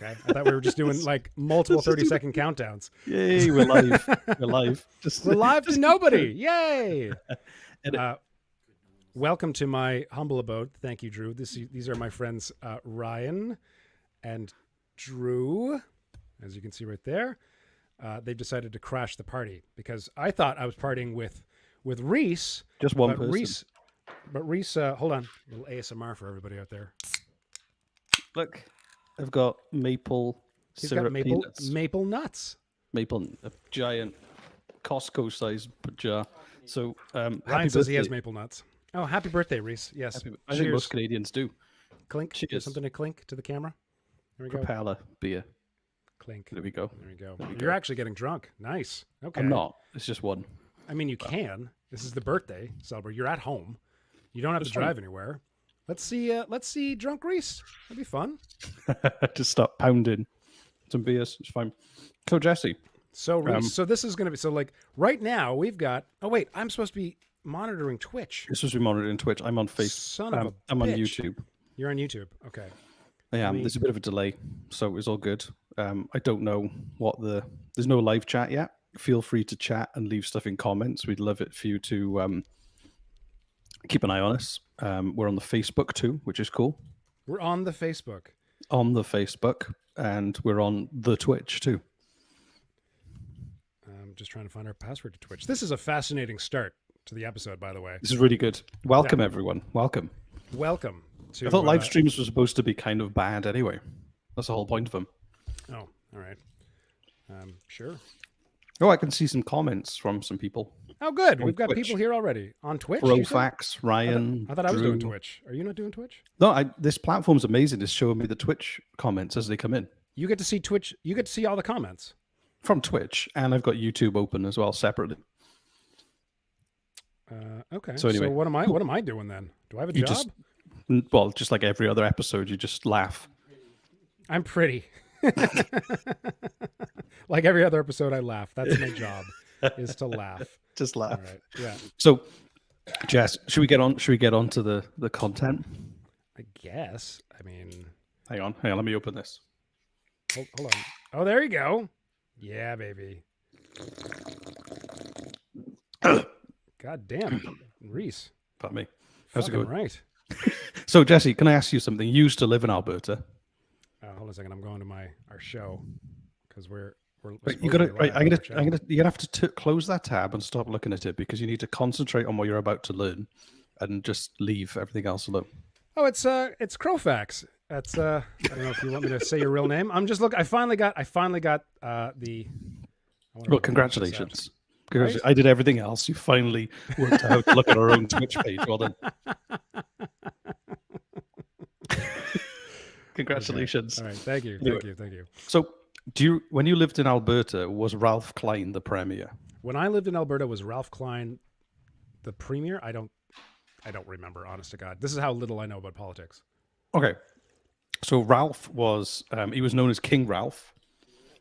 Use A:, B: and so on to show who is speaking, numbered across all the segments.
A: Okay. I thought we were just doing like multiple 30-second countdowns.
B: Yay, we're live. We're live.
A: We're live to nobody. Yay. Welcome to my humble abode. Thank you, Drew. These are my friends Ryan and Drew. As you can see right there. They've decided to crash the party because I thought I was partying with Reese.
B: Just one person.
A: Reese, hold on. A little ASMR for everybody out there.
B: Look, I've got maple syrup peanuts.
A: Maple nuts.
B: A giant Costco-sized jar. So,
A: Ryan says he has maple nuts. Oh, happy birthday, Reese. Yes.
B: I think most Canadians do.
A: Clink. Cheers. Something to clink to the camera. There we go.
B: Propeller beer.
A: Clink.
B: There we go.
A: You're actually getting drunk. Nice. Okay.
B: I'm not. It's just one.
A: I mean, you can. This is the birthday celebrate. You're at home. You don't have to drive anywhere. Let's see drunk Reese. That'd be fun.
B: Just start pounding some beers. It's fine. So Jesse.
A: So Reese, so this is going to be, so like right now we've got, oh wait, I'm supposed to be monitoring Twitch.
B: You're supposed to be monitoring Twitch. I'm on Facebook.
A: Son of a
B: I'm
A: bitch.
B: on YouTube.
A: You're on YouTube. Okay.
B: I am. There's a bit of a delay, so it's all good. I don't know there's no live chat yet. Feel free to chat and leave stuff in comments. We'd love it for you to keep an eye on us. We're on the Facebook too, which is cool.
A: We're on the Facebook.
B: And we're on the Twitch too.
A: I'm just trying to find our password to Twitch. This is a fascinating start to the episode, by the way.
B: This is really good. Welcome, everyone. Welcome.
A: Welcome.
B: I thought live streams were supposed to be kind of bad anyway. That's the whole point of them.
A: Oh, all right. Sure.
B: Oh, I can see some comments from some people.
A: Oh, good. We've got
B: Twitch.
A: people here already. On Twitch?
B: Brofax, Ryan,
A: I thought I was
B: Drew.
A: doing Twitch. Are you not doing Twitch?
B: No, this platform's amazing. It's showing me the Twitch comments as they come in.
A: You get to see Twitch. You get to see all the comments.
B: From Twitch. And I've got YouTube open as well, separately.
A: Okay.
B: So anyway.
A: So what am I doing then? Do I have a job?
B: Just like every other episode, you just laugh.
A: I'm pretty. Like every other episode, I laugh. That's my job, is to laugh.
B: Just laugh.
A: All right. Yeah.
B: So, Jess, should we get on to the content?
A: I guess. I mean,
B: hang on. Let me open this.
A: Hold on. Oh, there you go. Yeah, baby. God damn, Reese.
B: Pardon me. How's it going?
A: Right.
B: So, Jesse, can I ask you something? You used to live in Alberta.
A: Hold on a second. I'm going to our show because we're
B: you gotta. Right, you're gonna have to close that tab and stop looking at it because you need to concentrate on what you're about to learn, and just leave everything else alone.
A: Oh, it's Crowfax. That's I don't know if you want me to say your real name. I'm just I finally got the.
B: Well, congratulations.
A: Right?
B: I did everything else. You finally worked out how to look at our own Twitch page. Well done. Congratulations.
A: Okay. All right. Thank you. Thank you.
B: So, when you lived in Alberta, was Ralph Klein the premier?
A: When I lived in Alberta, was Ralph Klein the premier? I don't remember, honest to God. This is how little I know about politics.
B: Okay. So Ralph was he was known as King Ralph,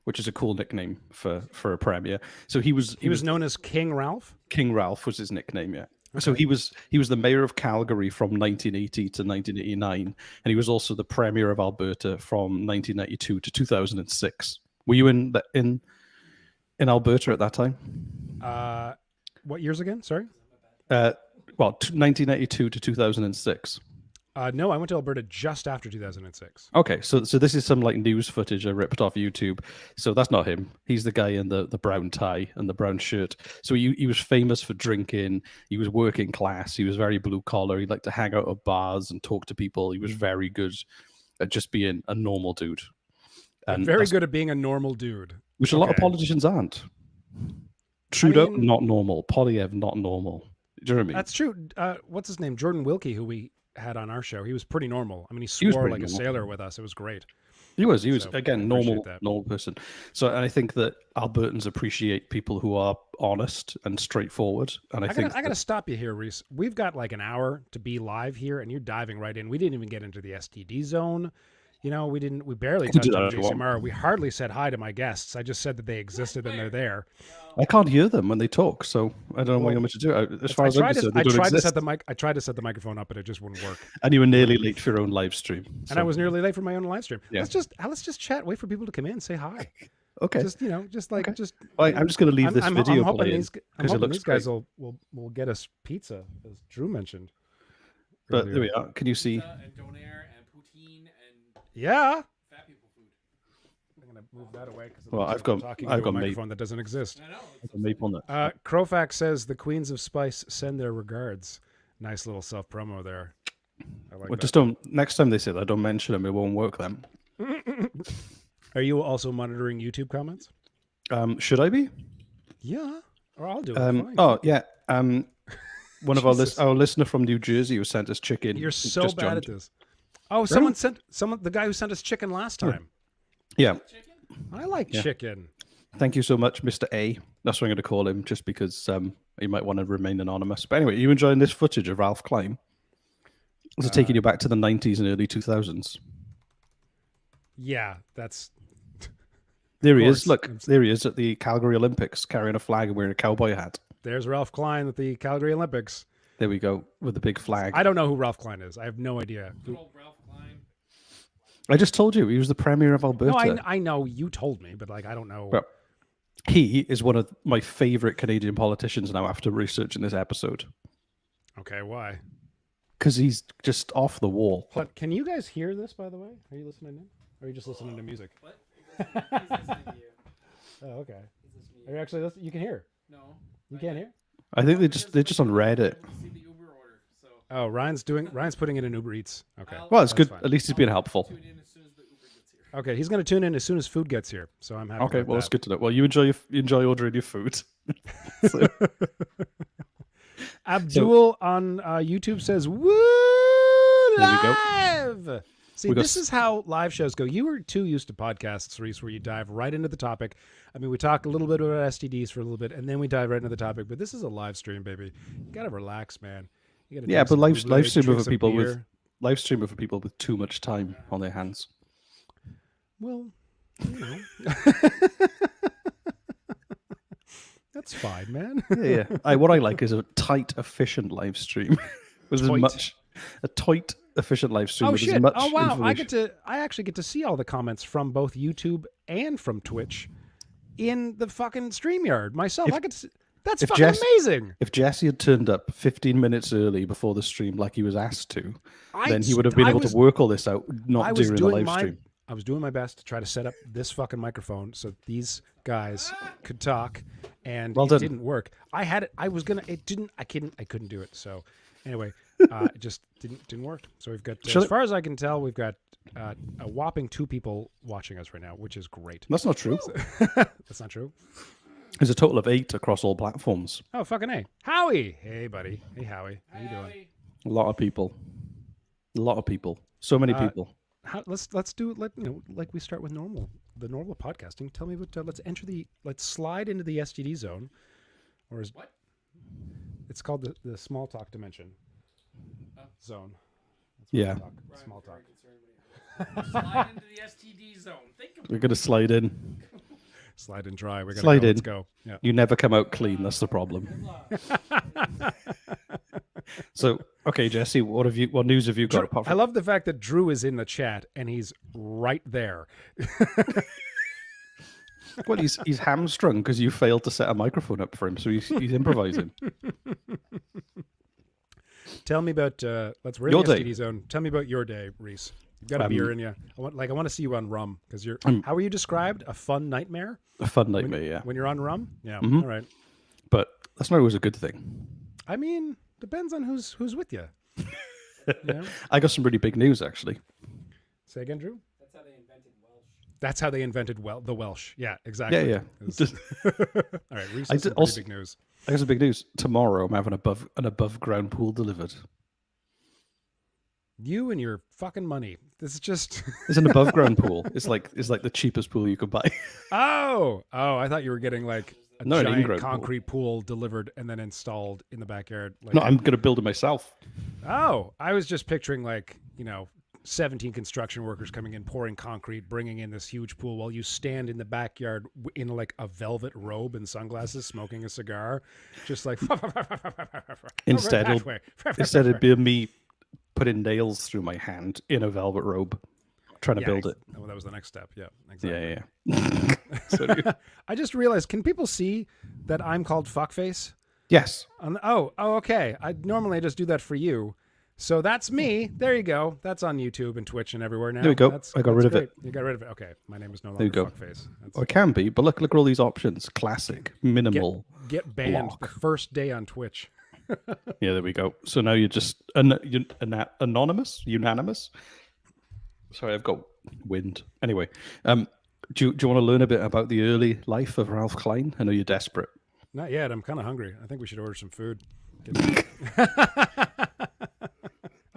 B: which is a cool nickname for a premier. So he was
A: known as King Ralph?
B: King Ralph was his nickname, yeah.
A: Okay.
B: So he was the mayor of Calgary from 1980 to 1989, and he was also the premier of Alberta from 1992 to 2006. Were you in Alberta at that time?
A: What years again? Sorry.
B: 1992 to 2006.
A: No, I went to Alberta just after 2006.
B: Okay, so this is some like news footage I ripped off YouTube. So that's not him. He's the guy in the brown tie and the brown shirt. So he was famous for drinking. He was working class. He was very blue collar. He liked to hang out at bars and talk to people. He was very good at just being a normal dude.
A: And very good at being a normal dude.
B: Which a lot of politicians aren't. Trudeau, not normal. Polyev, not normal. Do you know what I mean?
A: That's true. What's his name? Jordan Wilkie, who we had on our show. He was pretty normal. I mean, he swore like a sailor with us. It was great.
B: He was again normal person. So I think that Albertans appreciate people who are honest and straightforward. And I got
A: to stop you here, Reese. We've got like an hour to be live here, and you're diving right in. We didn't even get into the STD zone. You know, we barely touched on Jason Mara. We hardly said hi to my guests. I just said that they existed and they're there.
B: I can't hear them when they talk, so I don't know what
A: Well,
B: you want me to do. As far as I'm concerned, they
A: I
B: don't
A: tried to
B: exist.
A: set the mic. I tried to set the microphone up, but it just wouldn't work.
B: And you were nearly late for your own live stream.
A: And I was nearly late for my own live stream.
B: Yeah.
A: Let's just chat. Wait for people to come in. Say hi.
B: Okay.
A: Just just.
B: Well, I'm just going to leave this video
A: hoping
B: playing
A: these,
B: because it looks
A: these guys
B: great.
A: will get us pizza, as Drew mentioned.
B: But
A: earlier.
B: there we are. Can you see?
C: And donair and poutine and
A: Yeah.
C: fat people food.
A: I'm gonna move that away because
B: Well, I've got-
A: talking
B: I've
A: into a
B: got meat.
A: microphone that doesn't exist.
C: I know.
B: A maple nut.
A: Krofax says the Queens of Spice send their regards. Nice little self promo there. I like
B: Well,
A: that.
B: just don't. Next time they say that, don't mention them. It won't work then.
A: Are you also monitoring YouTube comments?
B: Should I be?
A: Yeah. Or I'll do it. Fine.
B: Oh yeah. One of
A: Jesus.
B: our listener from New Jersey who sent us chicken.
A: You're so
B: just
A: bad at
B: joined.
A: this. Oh, the guy who sent us chicken last time.
B: Yeah.
A: I like chicken.
B: Thank you so much, Mr. A. That's what I'm going to call him, just because he might want to remain anonymous. But anyway, you enjoying this footage of Ralph Klein? Is it taking you back to the 90s and early 2000s?
A: Yeah, that's
B: There he
A: course.
B: is. Look, there he is at the Calgary Olympics, carrying a flag and wearing a cowboy hat.
A: there's Ralph Klein at the Calgary Olympics.
B: There we go, with the big flag.
A: I don't know who Ralph Klein is. I have no idea.
C: Good old Ralph Klein.
B: I just told you he was the premier of Alberta.
A: No, I know you told me, but like I don't know.
B: Well, he is one of my favorite Canadian politicians now after researching this episode
A: Okay, why?
B: because he's just off the wall.
A: But can you guys hear this, by the way? Are you listening in? Or are you just listening to music?
C: What? He's listening to you.
A: Oh, okay.
C: He's listening to
A: Are you actually listening? You can hear.
C: No.
A: You can't hear?
B: I think they're just on Reddit.
C: I see the Uber order, so
A: Oh, Ryan's putting in an Uber Eats. Okay.
B: Well, it's good.
A: fine.
B: At least he's been helpful.
C: tune in as soon as the Uber gets here.
A: Okay, he's going to tune in as soon as food gets here. So I'm happy.
B: Okay,
A: about
B: well, it's
A: that.
B: good to know. Well, you enjoy ordering your food. So-
A: Abdul on YouTube says, "Woo
B: There we go.
A: live." See,
B: We got
A: this is how live shows go. You were too used to podcasts, Reese, where you dive right into the topic. I mean, we talk a little bit about STDs for a little bit, and then we dive right into the topic. But this is a live stream, baby. You gotta relax, man. You gotta
B: Yeah,
A: drink
B: but
A: some
B: live
A: Kool-Aid,
B: stream
A: drink
B: for
A: some
B: people
A: beer.
B: with live stream for people with too much time on their hands.
A: Well, you know, that's fine, man.
B: Yeah, what I like is a tight, efficient live stream with as
A: Tight.
B: much a tight, efficient live stream
A: Oh
B: with as
A: shit!
B: much
A: Oh wow!
B: information.
A: I actually get to see all the comments from both YouTube and from Twitch in the fucking StreamYard myself. I get to see, that's
B: if
A: fucking
B: Jess-
A: amazing.
B: If Jesse had turned up 15 minutes early before the stream like he was asked to, then he would have been able to work all this out,
A: I
B: not
A: was
B: during the
A: doing
B: live stream.
A: I was doing my best to try to set up this fucking microphone so these guys could talk, and
B: Well
A: it
B: done.
A: didn't work. I had it. I was gonna. It didn't. I couldn't do it. So anyway, it just didn't work. So we've got,
B: Shall
A: as
B: I-
A: far as I can tell, we've got a whopping 2 people watching us right now, which is great.
B: That's not true.
A: That's not true.
B: There's a total of 8 across all platforms.
A: Oh fucking A. Howie. Hey buddy. Hey Howie. How you doing?
C: Howie.
B: A lot of people. A lot of people. So many people.
A: Let's do it. Like we start with the normal podcasting. Tell me what. Let's slide into the STD zone, or is
C: What?
A: it's called the small talk dimension zone. That's what
B: Yeah.
A: we talk,
C: Brian
A: small
C: was very
A: talk.
C: concerned when he heard that. Slide into the STD zone. Think of
B: We're going to slide in.
A: Slide and dry. We're gonna
B: Slide
A: go.
B: in.
A: Let's go. Yeah.
B: You never come out clean. That's the problem. So, okay, Jesse, what news have you got? Apart
A: I
B: from,
A: love the fact that Drew is in the chat and he's right there.
B: well, he's hamstrung because you failed to set a microphone up for him, so he's improvising.
A: Tell me about we're
B: Your
A: in the
B: day.
A: STD zone. Tell me about your day, Reese. You've got a beer in you. I want to see you on rum because you're. How were you described? A fun nightmare
B: A fun nightmare, yeah.
A: when you're on rum. Yeah.
B: Mhm.
A: All right.
B: But that's not always a good thing.
A: I mean, depends on who's with you. Yeah.
B: I got some really big news, actually.
A: Say again, Drew.
C: That's how they invented Welsh.
A: That's how they invented the Welsh. Yeah, exactly.
B: Yeah.
A: It's- All right, Reese
B: I
A: has
B: did
A: some pretty
B: also-
A: big news.
B: I got some big news. Tomorrow, I'm having an above ground pool delivered.
A: You and your fucking money. This is just.
B: It's an above ground pool. It's like the cheapest pool you could buy.
A: Oh, I thought you were getting like a
B: No, an
A: giant
B: in-ground pool.
A: concrete pool delivered and then installed in the backyard. Like,
B: No, I'm gonna build it myself.
A: oh, I was just picturing like 17 construction workers coming in, pouring concrete, bringing in this huge pool while you stand in the backyard in like a velvet robe and sunglasses, smoking a cigar, just like
B: Instead, it'd be me putting nails through my hand in a velvet robe, trying to build it.
A: Oh, that was the next step. Yeah, exactly.
B: Yeah. So
A: I just realized, can people see that I'm called Fuckface?
B: yes.
A: Oh, okay. I normally just do that for you. So that's me. There you go. That's on YouTube and Twitch and everywhere now.
B: There we go.
A: That's
B: I got rid of
A: great.
B: it.
A: You got rid of it. Okay. My name is no
B: There you
A: longer
B: go.
A: Fuckface.
B: Or it can be, but look at all these options. Classic, minimal.
A: Get banned
B: block.
A: the first day on Twitch.
B: Yeah, there we go. So now you're just anonymous, unanimous. Sorry, I've got wind. Anyway, do you want to learn a bit about the early life of Ralph Klein? I know you're desperate.
A: Not yet. I'm kind of hungry. I think we should order some food.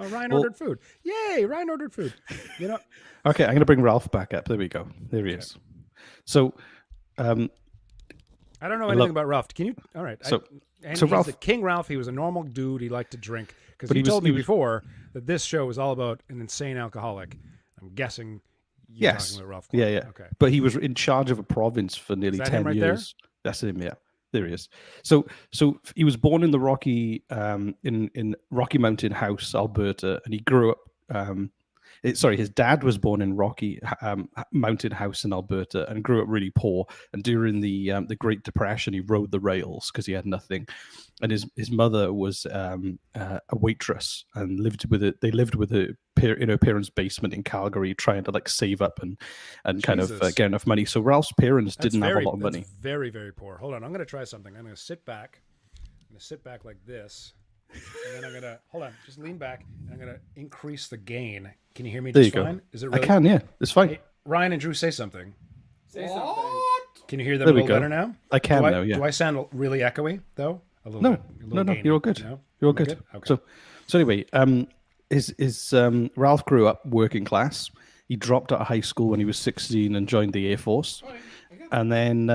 A: Oh, Ryan ordered food. Yay, Ryan ordered food. You know.
B: Okay, I'm going to bring Ralph back up. There we go. There he is. So,
A: I don't know anything about Ralph. Can you? All right.
B: So
A: he's
B: Ralph,
A: the King Ralph. He was a normal dude. He liked to drink because
B: But
A: he
B: he was-
A: told
B: he
A: me
B: was-
A: before that this show was all about an insane alcoholic. I'm guessing you're
B: yes,
A: talking about Ralph Klein.
B: yeah.
A: Okay.
B: But he was in charge of a province for nearly
A: that
B: 10
A: him right there?
B: years. That's him. Yeah, there he is. So he was born in the Rocky in Rocky Mountain House, Alberta, and he grew up. His dad was born in Rocky Mountain House in Alberta and grew up really poor. And during the Great Depression, he rode the rails because he had nothing. And his mother was a waitress and they lived with her in her parents' basement in Calgary, trying to like save up and kind of
A: Jesus.
B: get enough money. So Ralph's parents didn't have a lot of
A: that's
B: money.
A: very, very poor. Hold on. I'm going to try something. I'm going to sit back. I'm going to sit back like this. And then I'm going to, hold on, just lean back. And I'm going to increase the gain. Can you hear me
B: There
A: just
B: you go.
A: fine? Is it really?
B: I can, yeah, it's fine.
A: Hey, Ryan and Drew, say something.
C: Say something.
A: Can you hear them
B: There
A: a
B: we
A: little
B: go.
A: better now?
B: I can
A: do
B: now, yeah.
A: Do I sound really echoey, though? A little
B: No,
A: bit. A little
B: no,
A: gainy.
B: you're all good.
A: No?
B: You're all
A: Am I
B: good.
A: Okay.
B: So anyway, Ralph grew up working class. He dropped out of high school when he was 16 and joined the Air Force. And then,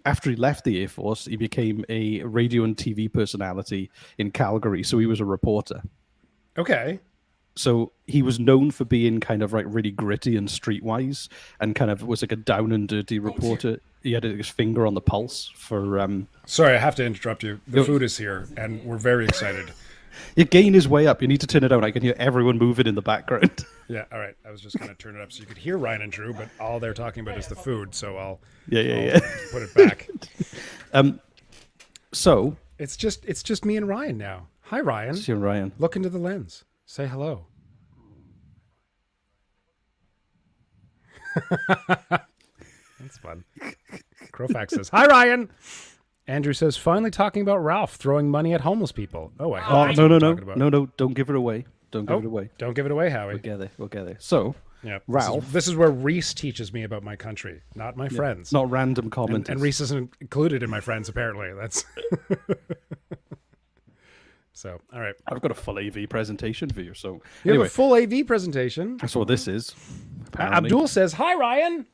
B: after he left the Air Force, he became a radio and TV personality in Calgary. So he was a reporter.
A: Okay.
B: So he was known for being kind of like really gritty and streetwise, and kind of was like a down and dirty reporter. He had his finger on the pulse for.
A: Sorry, I have to interrupt you. The food is here, and we're very excited.
B: Your gain is way up. You need to turn it down. I can hear everyone moving in the background.
A: Yeah, all right. I was just going to turn it up so you could hear Ryan and Drew, but all they're talking about is the food, so I'll
B: Yeah.
A: put it back.
B: So,
A: It's just me and Ryan now. Hi, Ryan.
B: see Ryan.
A: Look into the lens. Say hello. That's fun. Crowfax says, "Hi, Ryan." Andrew says, "Finally talking about Ralph throwing money at homeless people." Oh, I hope
B: Oh
A: that's
B: no,
A: what
B: no,
A: we're
B: no,
A: talking about.
B: no! Don't give it away. Don't give
A: Oh,
B: it away.
A: Don't give it away, Howie.
B: We'll get there. So,
A: Yeah,
B: Ralph.
A: This is where Reese teaches me about my country, not my friends.
B: not random comments.
A: And Reese isn't included in my friends, apparently. That's so. All right,
B: I've got a full AV presentation for you. So
A: you
B: anyway,
A: have a full AV presentation.
B: that's what this is. Apparently.
A: Abdul says, "Hi, Ryan."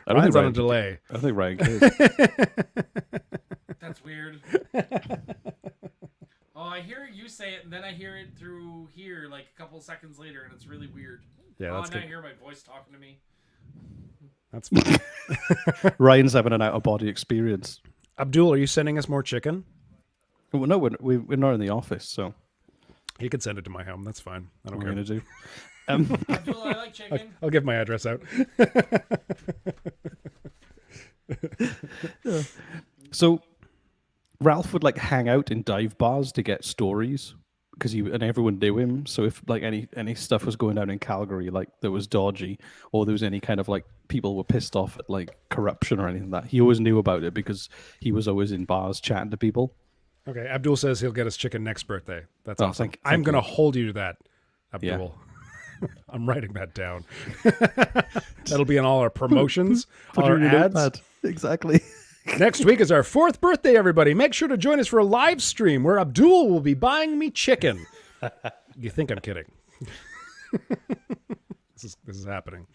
B: I don't
A: Ryan's
B: think
A: on a delay.
B: I think Ryan cares.
C: That's weird. Oh, I hear you say it, and then I hear it through here like a couple seconds later, and it's really weird.
A: Yeah, that's
C: now I
A: good.
C: hear my voice talking to me.
A: That's fine.
B: Ryan's having an out of body experience.
A: Abdul, are you sending us more chicken?
B: Well, no, we're not in the office, so
A: You can send it to my home. That's fine. I don't
B: what we're
A: care.
B: gonna do.
C: Abdul, I like chicken.
A: I'll give my address out.
B: So Ralph would like hang out in dive bars to get stories because and everyone knew him. So if like any stuff was going down in Calgary, like that was dodgy, or there was any kind of like people were pissed off at like corruption or anything like that, he always knew about it because he was always in bars chatting to people.
A: Okay, Abdul says he'll get us chicken next birthday. That's
B: Oh,
A: awesome.
B: thank
A: I'm
B: you.
A: going to hold you to that,
B: Yeah.
A: Abdul. I'm writing that down. That'll be in all our promotions, all our ads.
B: Exactly.
A: Next week is our 4th birthday, everybody. Make sure to join us for a live stream where Abdul will be buying me chicken. You think I'm kidding. This is happening.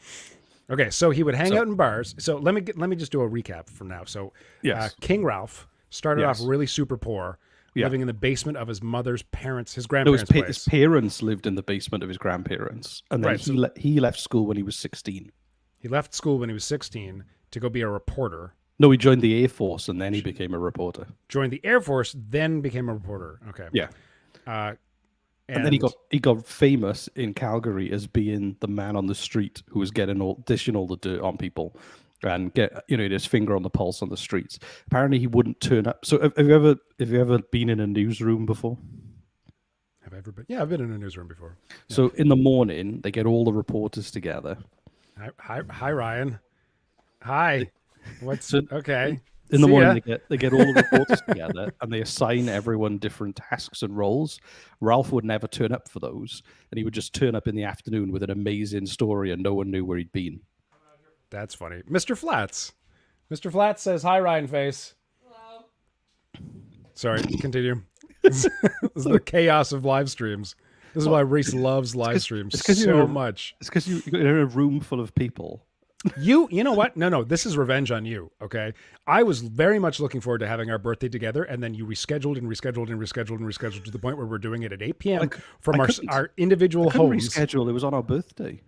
A: Okay, so he would hang out in bars. So let me just do a recap from now. So
B: Yes.
A: King Ralph started
B: Yes.
A: off really super poor,
B: Yeah.
A: living in the basement of his mother's parents, his
B: No, his,
A: grandparents'
B: his
A: place.
B: parents lived in the basement of his grandparents, and then
A: Right,
B: he left school when he was 16.
A: He left school when he was 16 to go be a reporter.
B: No, he joined the Air Force, and then he became a reporter.
A: Joined the Air Force, then became a reporter. Okay.
B: Yeah.
A: And
B: And then he got famous in Calgary as being the man on the street who was dishing all the dirt on people, and his finger on the pulse on the streets. Apparently, he wouldn't turn up. So, have you ever been in a newsroom before?
A: Have I ever been? Yeah, I've been in a newsroom before.
B: So, in the morning, they get all the reporters together.
A: Hi, Ryan. Hi. What's okay?
B: In the
A: See
B: morning,
A: ya.
B: they get all the reporters together, and they assign everyone different tasks and roles. Ralph would never turn up for those, and he would just turn up in the afternoon with an amazing story, and no one knew where he'd been.
A: That's funny. Mr. Flats. Mr. Flats says, hi, Ryan Face.
C: Hello.
A: Sorry, continue. This is the chaos of live streams. This is why Reese loves live streams so much.
B: It's because you're in a room full of people.
A: You know what? No, this is revenge on you, okay? I was very much looking forward to having our birthday together, and then you rescheduled to the point where we're doing it at 8 p.m. from our individual homes.
B: Reschedule. It was on our birthday.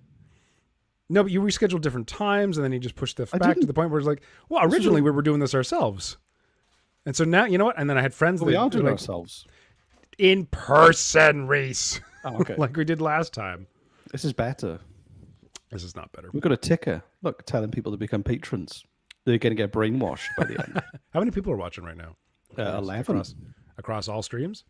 A: No, but you rescheduled different times, and then you just pushed stuff back to the point where it's like, well, originally we were doing this ourselves. And so now, you know what? And then I had friends
B: We
A: that
B: are doing
A: like,
B: ourselves.
A: in person, Reese.
B: Oh, okay.
A: Like we did last time.
B: This is better.
A: This is not better.
B: We've got a ticker. Look, telling people to become patrons. They're going to get brainwashed by the end.
A: How many people are watching right now?
B: 11.
A: Across all streams?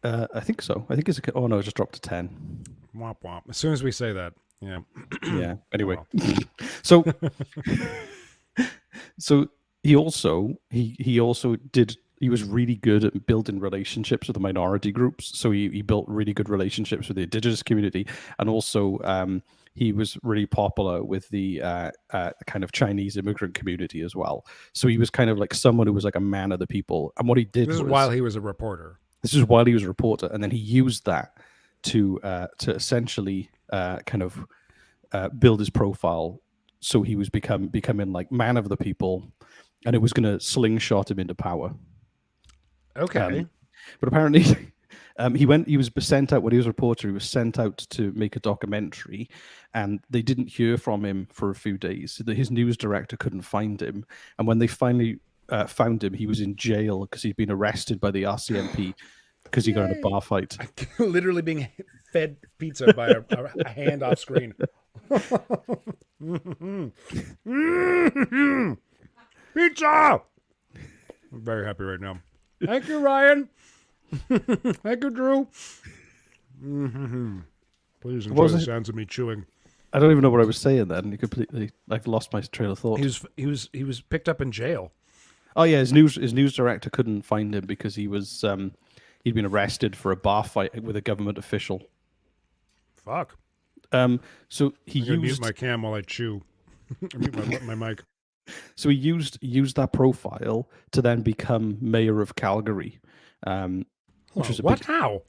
B: I think so. I think it's oh no, it just dropped to 10.
A: Womp womp. As soon as we say that, yeah.
B: Yeah. Anyway, so he also he was really good at building relationships with the minority groups. So he built really good relationships with the indigenous community, and also he was really popular with the kind of Chinese immigrant community as well. So he was kind of like someone who was like a man of the people. And what he did
A: This is while he was a reporter.
B: This is while he was a reporter, and then he used that to essentially kind of build his profile. So he was becoming like man of the people, and it was going to slingshot him into power.
A: Okay.
B: But apparently, he was sent out when he was a reporter. He was sent out to make a documentary, and they didn't hear from him for a few days. His news director couldn't find him, and when they finally found him, he was in jail because he'd been arrested by the RCMP because he got in a bar fight.
A: Literally being fed pizza by a hand off screen. Pizza! I'm very happy right now. Thank you, Ryan. Thank you, Drew. Please enjoy the sounds of me chewing.
B: I don't even know what I was saying then. You completely lost my train of thought.
A: He was picked up in jail.
B: Oh yeah, his news director couldn't find him because he was he'd been arrested for a bar fight with a government official.
A: Fuck.
B: So he
A: I'm gonna mute
B: used
A: my cam while I chew. Mute my mic.
B: So he used that profile to then become mayor of Calgary. Which was
A: what? How?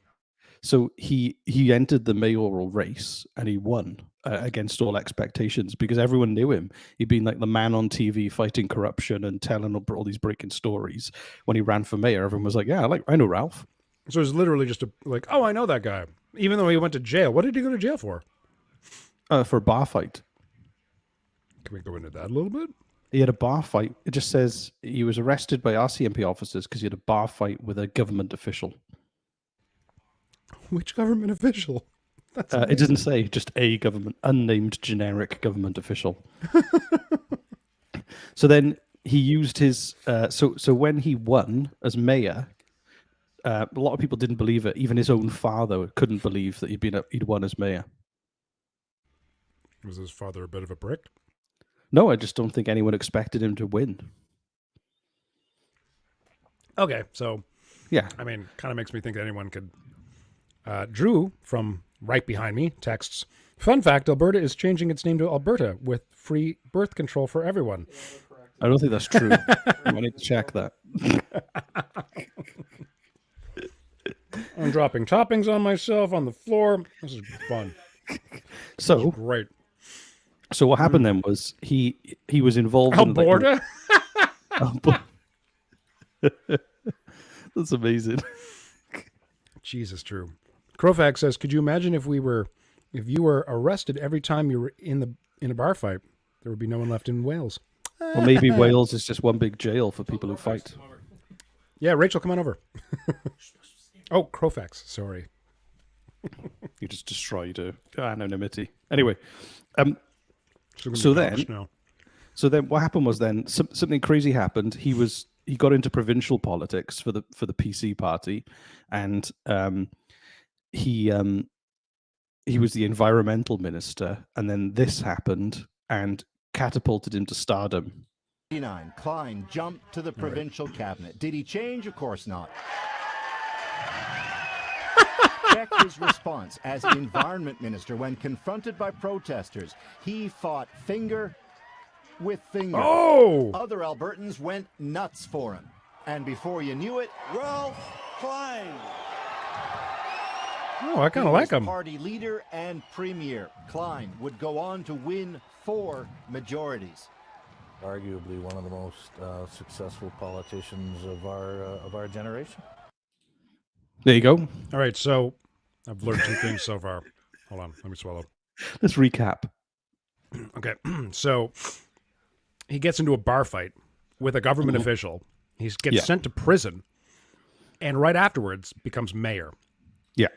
B: So he entered the mayoral race and he won against all expectations because everyone knew him. He'd been like the man on TV fighting corruption and telling all these breaking stories. When he ran for mayor, everyone was like, "Yeah, I know Ralph."
A: So it's literally just oh, I know that guy. Even though he went to jail, what did he go to jail for?
B: For a bar fight.
A: Can we go into that a little bit?
B: He had a bar fight. It just says he was arrested by RCMP officers because he had a bar fight with a government official.
A: Which government official?
B: It doesn't say, just a government, unnamed generic government official. So then he used his, so when he won as mayor, a lot of people didn't believe it. Even his own father couldn't believe that he'd won as mayor.
A: Was his father a bit of a prick?
B: No, I just don't think anyone expected him to win.
A: Okay, so
B: yeah,
A: I mean, kind of makes me think that anyone could. Drew from right behind me texts, fun fact, Alberta is changing its name to Alberta with free birth control for everyone.
B: I don't think that's true. I need to check that.
A: I'm dropping toppings on myself on the floor. This is fun.
B: So
A: great.
B: So what happened then was he was involved
A: Alberta?
B: in That's amazing.
A: Jesus, Drew. Krofax says, "Could you imagine if you were arrested every time you were in a bar fight? There would be no one left in Wales."
B: Or maybe Wales is just one big jail for people who fight.
A: Yeah, Rachel, come on over. Oh, Krofax, sorry.
B: You just destroyed anonymity. Anyway,
A: So
B: So then what happened was then something crazy happened. He got into provincial politics for the PC party, and he was the environmental minister, and then this happened and catapulted him to stardom.
D: Klein jumped to the provincial cabinet. Did he change? Of course not. Check his response as environment minister when confronted by protesters. He fought finger with finger.
A: Oh!
D: Other Albertans went nuts for him. And before you knew it,
E: Ralph Klein.
A: Oh, I kind
D: he
A: of like
D: was
A: him.
D: party leader and premier. Klein would go on to win 4 majorities.
E: Arguably one of the most successful politicians of our generation.
B: There you go.
A: All right, so I've learned 2 things so far. Hold on, let me swallow.
B: Let's recap.
A: Okay, so he gets into a bar fight with a government official. He gets sent to prison, and right afterwards becomes mayor.
B: Yeah.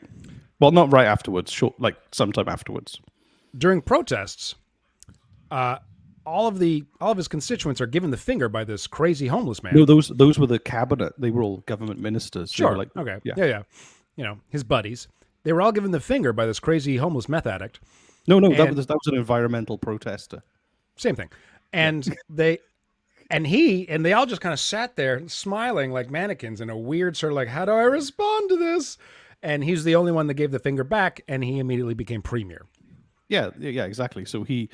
B: Well, not right afterwards. Like sometime afterwards.
A: During protests, all of his constituents are given the finger by this crazy homeless man.
B: No, those were the cabinet. They were all government ministers. They
A: Sure.
B: were
A: Okay.
B: Yeah.
A: Yeah. You know, his buddies. They were all given the finger by this crazy homeless meth addict.
B: No, that
A: And-
B: was an environmental protester.
A: Same thing. And they all just kind of sat there smiling like mannequins in a weird sort of like, how do I respond to this? And he's the only one that gave the finger back, and he immediately became premier.
B: Yeah, exactly. So he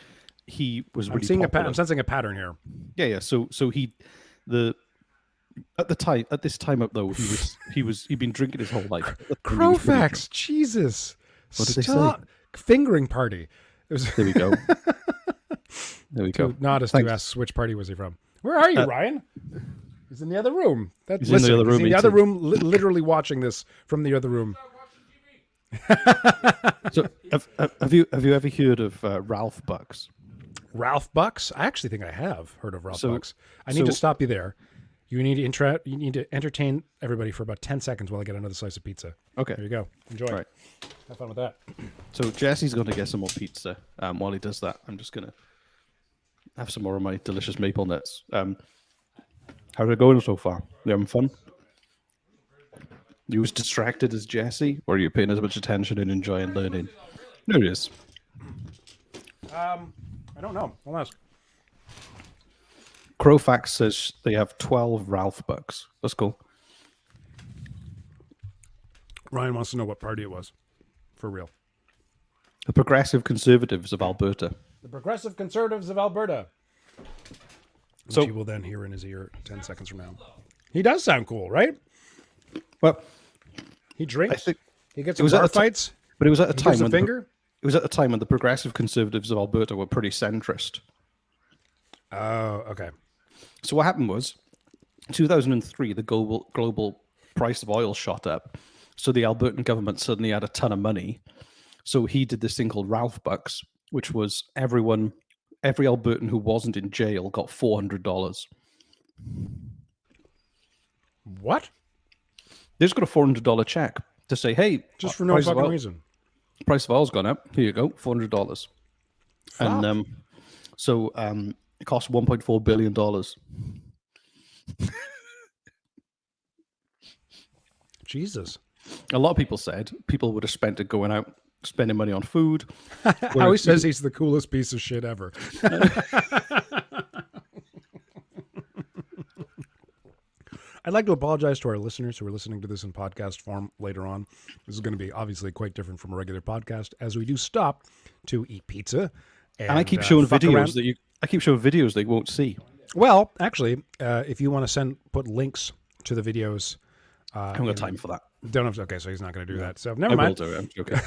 B: was really
A: I'm seeing
B: popular.
A: I'm sensing a pattern here.
B: Yeah. So at this time though, he'd been drinking his whole life.
A: Krofax, Jesus.
B: What did they say?
A: Stop. Fingering party. It was
B: There we go. There we go.
A: not as to ask which party was he from. Where are you, Ryan? He's in the other room.
B: He's in the other room
A: He's in the
B: eating.
A: other room, literally watching this from the other room.
B: So have you ever heard of Ralph Bucks?
A: Ralph Bucks? I actually think I have heard of Ralph
B: So-
A: Bucks. I need to
B: so-
A: stop you there. You need to entertain everybody for about 10 seconds while I get another slice of pizza.
B: Okay.
A: There you go. Enjoy.
B: Right.
A: Have fun with that.
B: So Jesse's going to get some more pizza. While he does that, I'm just going to have some more of my delicious maple nuts. How's it going so far? You having fun? You as distracted as Jesse, or are you paying as much attention and enjoying learning? There it is.
A: I don't know. I'll ask.
B: Krofax says they have 12 Ralph Bucks. That's cool.
A: Ryan wants to know what party it was. For real.
B: The Progressive Conservatives of Alberta.
A: The Progressive Conservatives of Alberta. Which
B: So-
A: he will then hear in his ear 10 seconds from now. He does sound cool, right?
B: Well,
A: He drinks.
B: I think
A: he gets
B: it
A: in
B: was
A: bar
B: at a ti-
A: fights.
B: but it was at a
A: He
B: time
A: gives a
B: when
A: finger.
B: it was at a time when the Progressive Conservatives of Alberta were pretty centrist.
A: Oh, okay.
B: So what happened was, 2003, the global price of oil shot up. So the Albertan government suddenly had a ton of money. So he did this thing called Ralph Bucks, which was every Albertan who wasn't in jail got $400.
A: What?
B: They just got a $400 check to say, hey,
A: Just for no
B: price of
A: fucking
B: oil-
A: reason.
B: Price of oil's gone up. Here you go, $400.
A: Fuck.
B: And it cost $1.4 billion.
A: Jesus.
B: A lot of people said people would have spent it going out, spending money on food.
A: How he says he's the coolest piece of shit ever. I'd like to apologize to our listeners who are listening to this in podcast form later on. This is going to be obviously quite different from a regular podcast, as we do stop to eat pizza.
B: And I keep showing
A: fuck
B: videos
A: around.
B: that I keep showing videos they won't see.
A: Well, actually, if you want to put links to the videos,
B: I haven't got time for that.
A: don't have. Okay, so he's not going to do that. So
B: I
A: never
B: will
A: mind.
B: do it. I'm joking.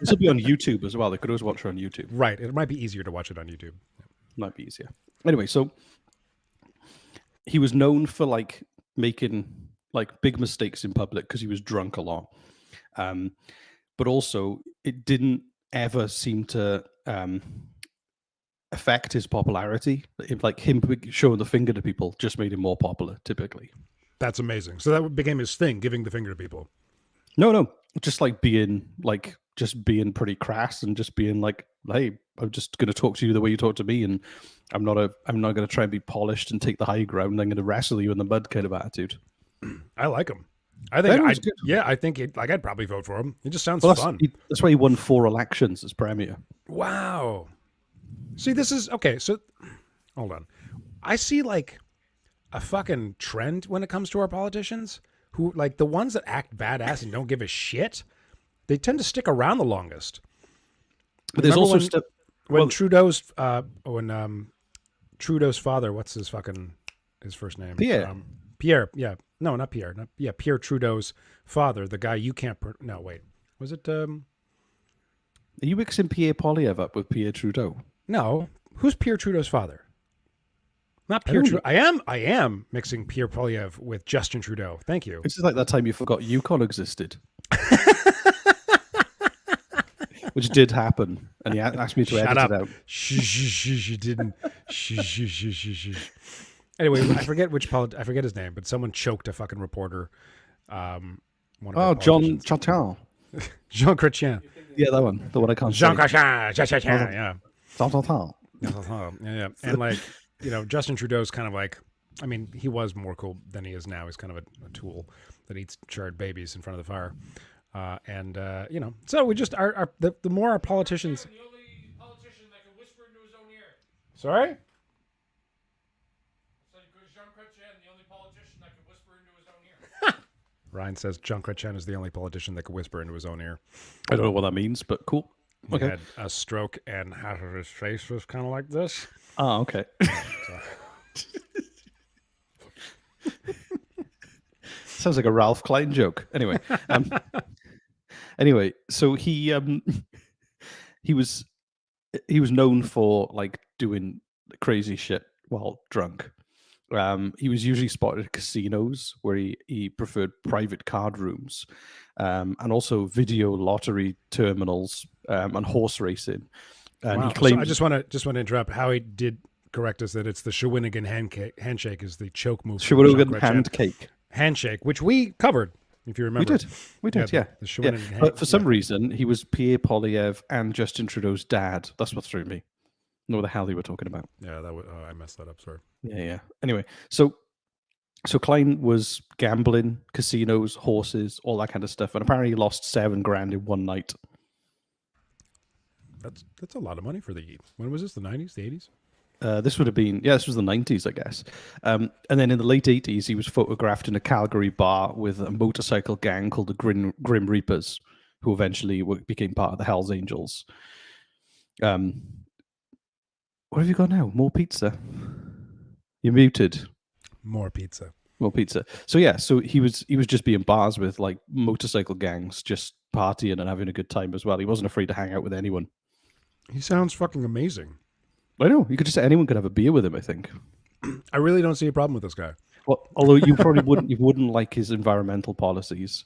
B: This will be on YouTube as well. They could always watch it on YouTube.
A: Right, it might be easier to watch it on YouTube.
B: Might be easier. Anyway, so he was known for like making like big mistakes in public because he was drunk a lot. But also, it didn't ever seem to affect his popularity. Like him showing the finger to people just made him more popular, typically.
A: That's amazing. So that became his thing, giving the finger to people.
B: No, just like being pretty crass and just being like, hey, I'm just going to talk to you the way you talk to me, and I'm not going to try and be polished and take the high ground. I'm going to wrestle you in the mud kind of attitude.
A: I like him. I think
B: Venom's good.
A: I think I'd probably vote for him. It just sounds
B: Well,
A: fun.
B: that's why he won 4 elections as premier.
A: Wow. See, this is okay. So, hold on. I see like a fucking trend when it comes to our politicians who, like, the ones that act badass and don't give a shit. They tend to stick around the longest.
B: But there's
A: Remember
B: also
A: when Trudeau's Trudeau's father, what's his first name?
B: Pierre.
A: Pierre. Yeah. No, not Pierre. Pierre Trudeau's father, the guy you can't. No, wait. Was it?
B: Are you mixing Pierre Poilievre up with Pierre Trudeau?
A: No. Who's Pierre Trudeau's father? Not Pierre Trudeau. I am mixing Pierre Poilievre with Justin Trudeau. Thank you.
B: It's just like that time you forgot Yukon existed. Which did happen, and he asked me to edit it out.
A: Shh, you didn't. Shh. Anyway, I forget his name, but someone choked a fucking reporter.
B: John Chrétien.
A: Jean Chrétien.
B: Yeah, that one. The one I can't
A: Jean
B: say.
A: Chrétien. Yeah.
B: Jean.
A: Yeah. And like, Justin Trudeau's kind of like, I mean, he was more cool than he is now. He's kind of a tool that eats charred babies in front of the fire. So we just the more our politicians.
C: The only politician that can whisper into his own ear.
A: Sorry?
C: So Jean Chrétien, the only politician that can whisper into his own ear.
A: Ryan says Jean Chrétien is the only politician that can whisper into his own ear.
B: I don't know what that means, but cool.
A: He
B: Okay.
A: had a stroke and half of his face was kind of like this.
B: Ah, okay. Sounds like a Ralph Klein joke. Anyway, so he was known for like doing crazy shit while drunk. He was usually spotted at casinos where he preferred private card rooms, and also video lottery terminals, and horse racing. And
A: Wow.
B: he claimed,
A: So I just want to interrupt. Howie did correct us that it's the Shawinigan handshake is the choke move. for Jean
B: Shawinigan
A: Chrétien.
B: handshake.
A: Which we covered, if you remember.
B: We did, yeah.
A: The Shawinigan
B: Yeah. But for some reason, he was Pierre Poilievre and Justin Trudeau's dad. That's what threw me. Know what the hell they were talking about.
A: Yeah, that was. Oh, I messed that up. Sorry.
B: Yeah. Anyway, so Klein was gambling, casinos, horses, all that kind of stuff, and apparently he lost $7,000 in one night.
A: That's a lot of money for the. When was this? The 90s, the 80s?
B: This would have been, this was the 90s, I guess. And then in the late 80s, he was photographed in a Calgary bar with a motorcycle gang called the Grim Reapers, who eventually became part of the Hells Angels. What have you got now? More pizza? You're muted.
A: More pizza.
B: More pizza. So he was just being bars with like motorcycle gangs, just partying and having a good time as well. He wasn't afraid to hang out with anyone.
A: He sounds fucking amazing.
B: I know. You could just say anyone could have a beer with him, I think.
A: I really don't see a problem with this guy.
B: Well, although you probably wouldn't like his environmental policies,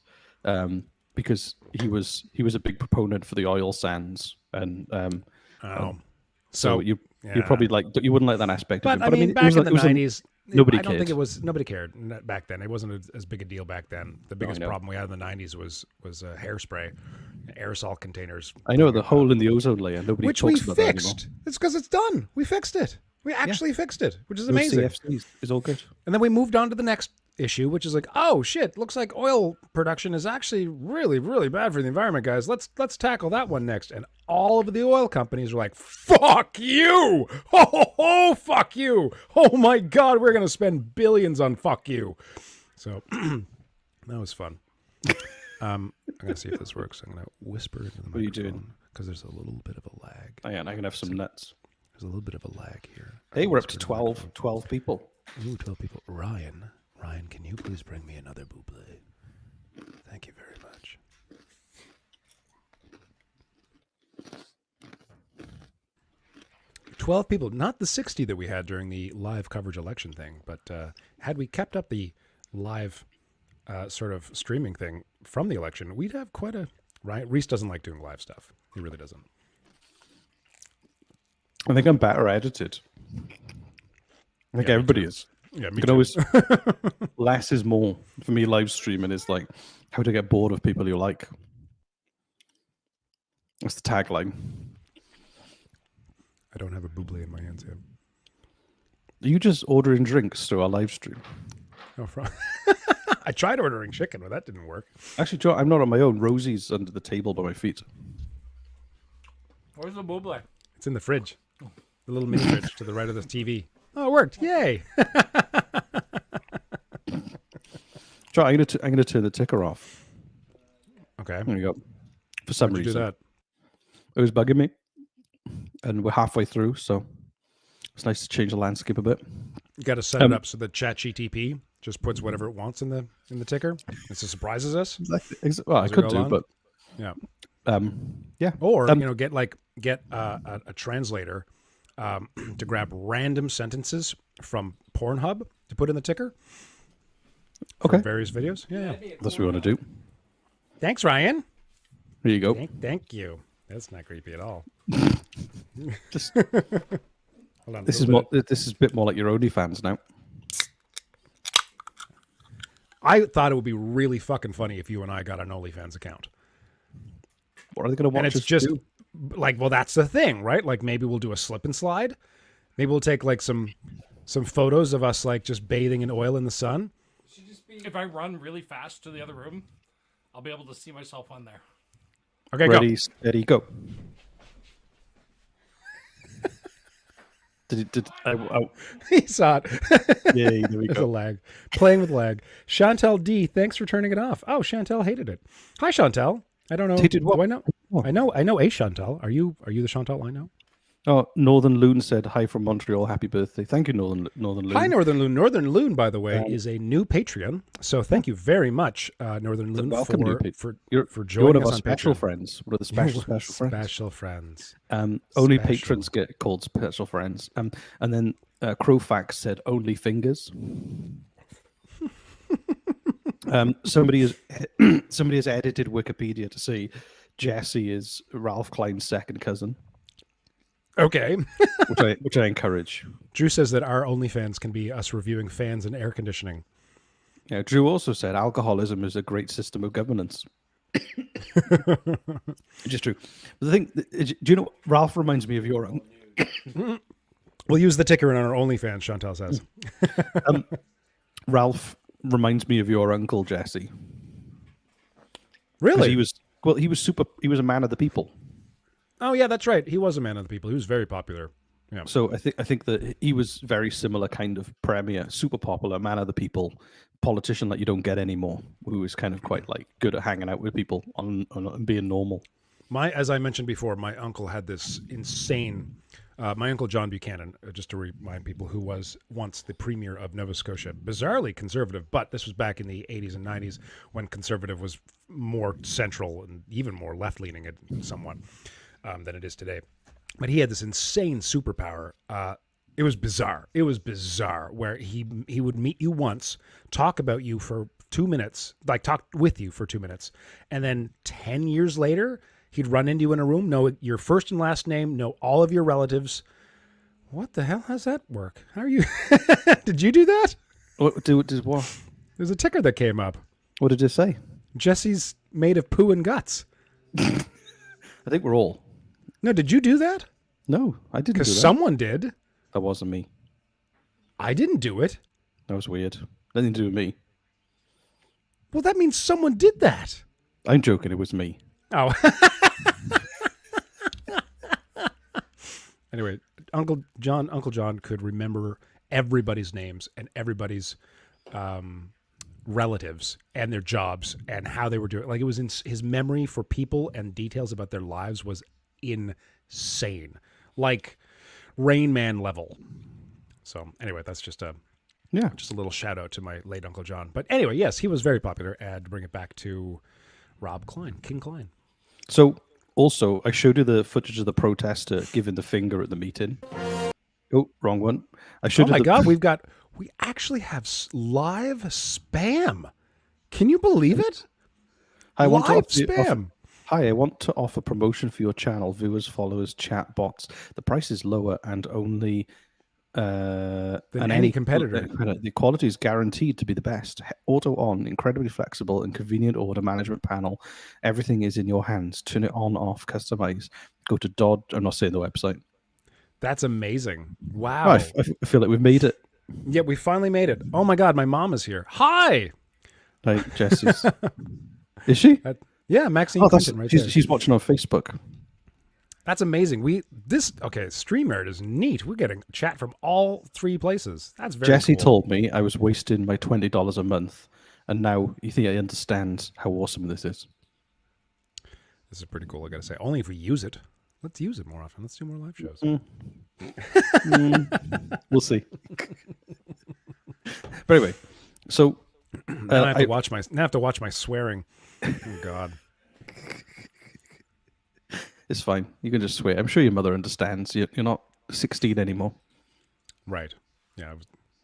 B: because he was a big proponent for the oil sands, and so you probably you wouldn't like that aspect of
A: But
B: him.
A: I mean, back in the 90s,
B: nobody
A: I don't think
B: cared.
A: nobody cared back then. It wasn't as big a deal back then. The biggest problem we had in the 90s was hairspray, aerosol containers.
B: I know, the hole in the ozone layer. Nobody
A: Which we
B: talks about that anymore.
A: fixed. It's because it's done. We fixed it. We actually fixed it, which is
B: Those
A: amazing.
B: CFCs is all good.
A: And then we moved on to the next issue, which is like, oh shit, looks like oil production is actually really, really bad for the environment, guys. Let's tackle that one next. And all of the oil companies were like, fuck you! Oh, fuck you! Oh my god, we're gonna spend billions on fuck you. So that was fun. I'm gonna see if this works. I'm gonna whisper into the microphone.
B: What are you doing?
A: Because there's a little bit of a lag.
B: Oh, yeah, and I can have some nuts.
A: There's a little bit of a lag here.
B: Hey,
A: I'll
B: we're up to
A: whisper into the
B: 12 people.
A: microphone. Ooh, 12 people. Ryan, can you please bring me another buble? Thank you very much. $12 people, not the 60 that we had during the live coverage election thing, but had we kept up the live sort of streaming thing from the election, we'd have quite a right. Reese doesn't like doing live stuff. He really doesn't.
B: I think I'm better edited. I think everybody is.
A: Yeah, me
B: You can
A: too.
B: always less is more. For me, live streaming is like how to get bored of people you like. That's the tagline.
A: I don't have a buble in my hands yet.
B: Are you just ordering drinks through our live stream?
A: Oh, I tried ordering chicken, but that didn't work.
B: Actually, Joe, I'm not on my own. Rosie's under the table by my feet.
C: Where's the buble?
A: It's in the fridge, the little mini fridge to the right of the TV. Oh, it worked! Yay!
B: Joe, I'm gonna turn the ticker off.
A: Okay.
B: There you go. For some
A: How'd you do
B: reason,
A: that?
B: it was bugging me, and we're halfway through, so it's nice to change the landscape a bit.
A: You got to set it up so that ChatGTP just puts whatever it wants in the ticker. It surprises us.
B: Well, I
A: As we
B: could
A: go
B: do,
A: along?
B: but
A: Yeah.
B: yeah.
A: Or get a translator to grab random sentences from Pornhub to put in the ticker. For
B: Okay.
A: various videos. Yeah.
B: That's what we want to do.
A: Thanks, Ryan.
B: Here you go.
A: Thank you. That's not creepy at all.
B: Just
A: Hold on.
B: this is a bit more like your OnlyFans now.
A: I thought it would be really fucking funny if you and I got an OnlyFans account.
B: What are they going to watch?
A: And it's
B: us
A: just
B: do?
A: like, well, that's the thing, right? Like maybe we'll do a slip and slide. Maybe we'll take like some photos of us like just bathing in oil in the sun.
C: If I run really fast to the other room, I'll be able to see myself on there.
A: Okay,
B: Ready,
A: go.
B: steady, go.
A: He saw it.
B: Yay, there we
A: There's a
B: go.
A: lag. Playing with lag. Chantel D, thanks for turning it off. Oh, Chantel hated it. Hi, Chantel. I don't know.
B: Hated what?
A: Do I know?
B: Oh.
A: I know a Chantel. Are you the Chantel I know?
B: Oh, Northern Loon said hi from Montreal. Happy birthday. Thank you, Northern Loon.
A: Hi, Northern Loon. Northern Loon, by the way, is a new Patreon. So thank you very much, Northern Loon,
B: welcome, new
A: for
B: You're
A: joining
B: one of
A: us
B: our
A: on
B: special
A: Patreon.
B: friends. One of the special friends.
A: Special friends.
B: Only
A: Special.
B: patrons get called special friends. And then Crowfax said only fingers. Somebody has edited Wikipedia to say Jesse is Ralph Klein's second cousin,
A: Okay.
B: which I encourage.
A: Drew says that our OnlyFans can be us reviewing fans and air conditioning.
B: Yeah, Drew also said alcoholism is a great system of governance. Which is true. But the thing, do you know, Ralph reminds me of your own.
A: We'll use the ticker in our OnlyFans, Chantel says.
B: Ralph reminds me of your uncle Jesse. 'Cause
A: Really?
B: he was a man of the people.
A: Oh, yeah, that's right. He was a man of the people. He was very popular. Yeah.
B: So I think that he was very similar kind of premier, super popular, man of the people, politician that you don't get anymore, who is kind of quite like good at hanging out with people and being normal.
A: As I mentioned before, my uncle had this insane. My uncle John Buchanan, just to remind people, who was once the premier of Nova Scotia, bizarrely conservative, but this was back in the 80s and 90s when conservative was more central and even more left-leaning somewhat than it is today. But he had this insane superpower. It was bizarre. It was bizarre where he would meet you once, talk about you for 2 minutes, like talk with you for 2 minutes, and then 10 years later, he'd run into you in a room, know your first and last name, know all of your relatives. What the hell? How's that work? How are you? Did you do that?
B: What?
A: There's a ticker that came up.
B: What did it say?
A: Jesse's made of poo and guts.
B: I think we're all.
A: No, did you do that?
B: No, I didn't do
A: Because
B: that.
A: someone did.
B: That wasn't me.
A: I didn't do it.
B: That was weird. Nothing to do with me.
A: Well, that means someone did that.
B: I'm joking. It was me.
A: Oh. Anyway, Uncle John could remember everybody's names and everybody's relatives and their jobs and how they were doing. Like, it was his memory for people and details about their lives was insane, like Rain Man level. So anyway, that's just a little shout out to my late Uncle John. But anyway, yes, he was very popular. And to bring it back to Rob Klein, King Klein.
B: So also, I showed you the footage of the protester giving the finger at the meeting. Oh, wrong one. I showed
A: Oh my
B: you
A: God, we actually have live spam. Can you believe it?
B: I want to
A: Live
B: offer-
A: spam.
B: Hi, I want to offer promotion for your channel, viewers, followers, chat bots. The price is lower and only than
A: any competitor.
B: The quality is guaranteed to be the best. Auto on, incredibly flexible and convenient order management panel. Everything is in your hands. Turn it on, off, customize. Go to Dodd. I'm not saying the website.
A: That's amazing.
B: Oh,
A: Wow.
B: I feel like we've made it.
A: Yeah, we finally made it. Oh my God, my mom is here. Hi.
B: Like Jesse's. Is she?
A: Yeah, Maxine
B: Oh,
A: Clinton right there.
B: she's watching on Facebook.
A: That's amazing. StreamYard is neat. We're getting chat from all 3 places. That's very
B: Jesse
A: cool.
B: told me I was wasting my $20 a month, and now you think I understand how awesome this is.
A: This is pretty cool, I gotta say. Only if we use it. Let's use it more often. Let's do more live shows.
B: We'll see. But anyway, so
A: Now I have to watch my swearing. Oh God.
B: it's fine. You can just swear. I'm sure your mother understands. You're not 16 anymore.
A: Right. Yeah. I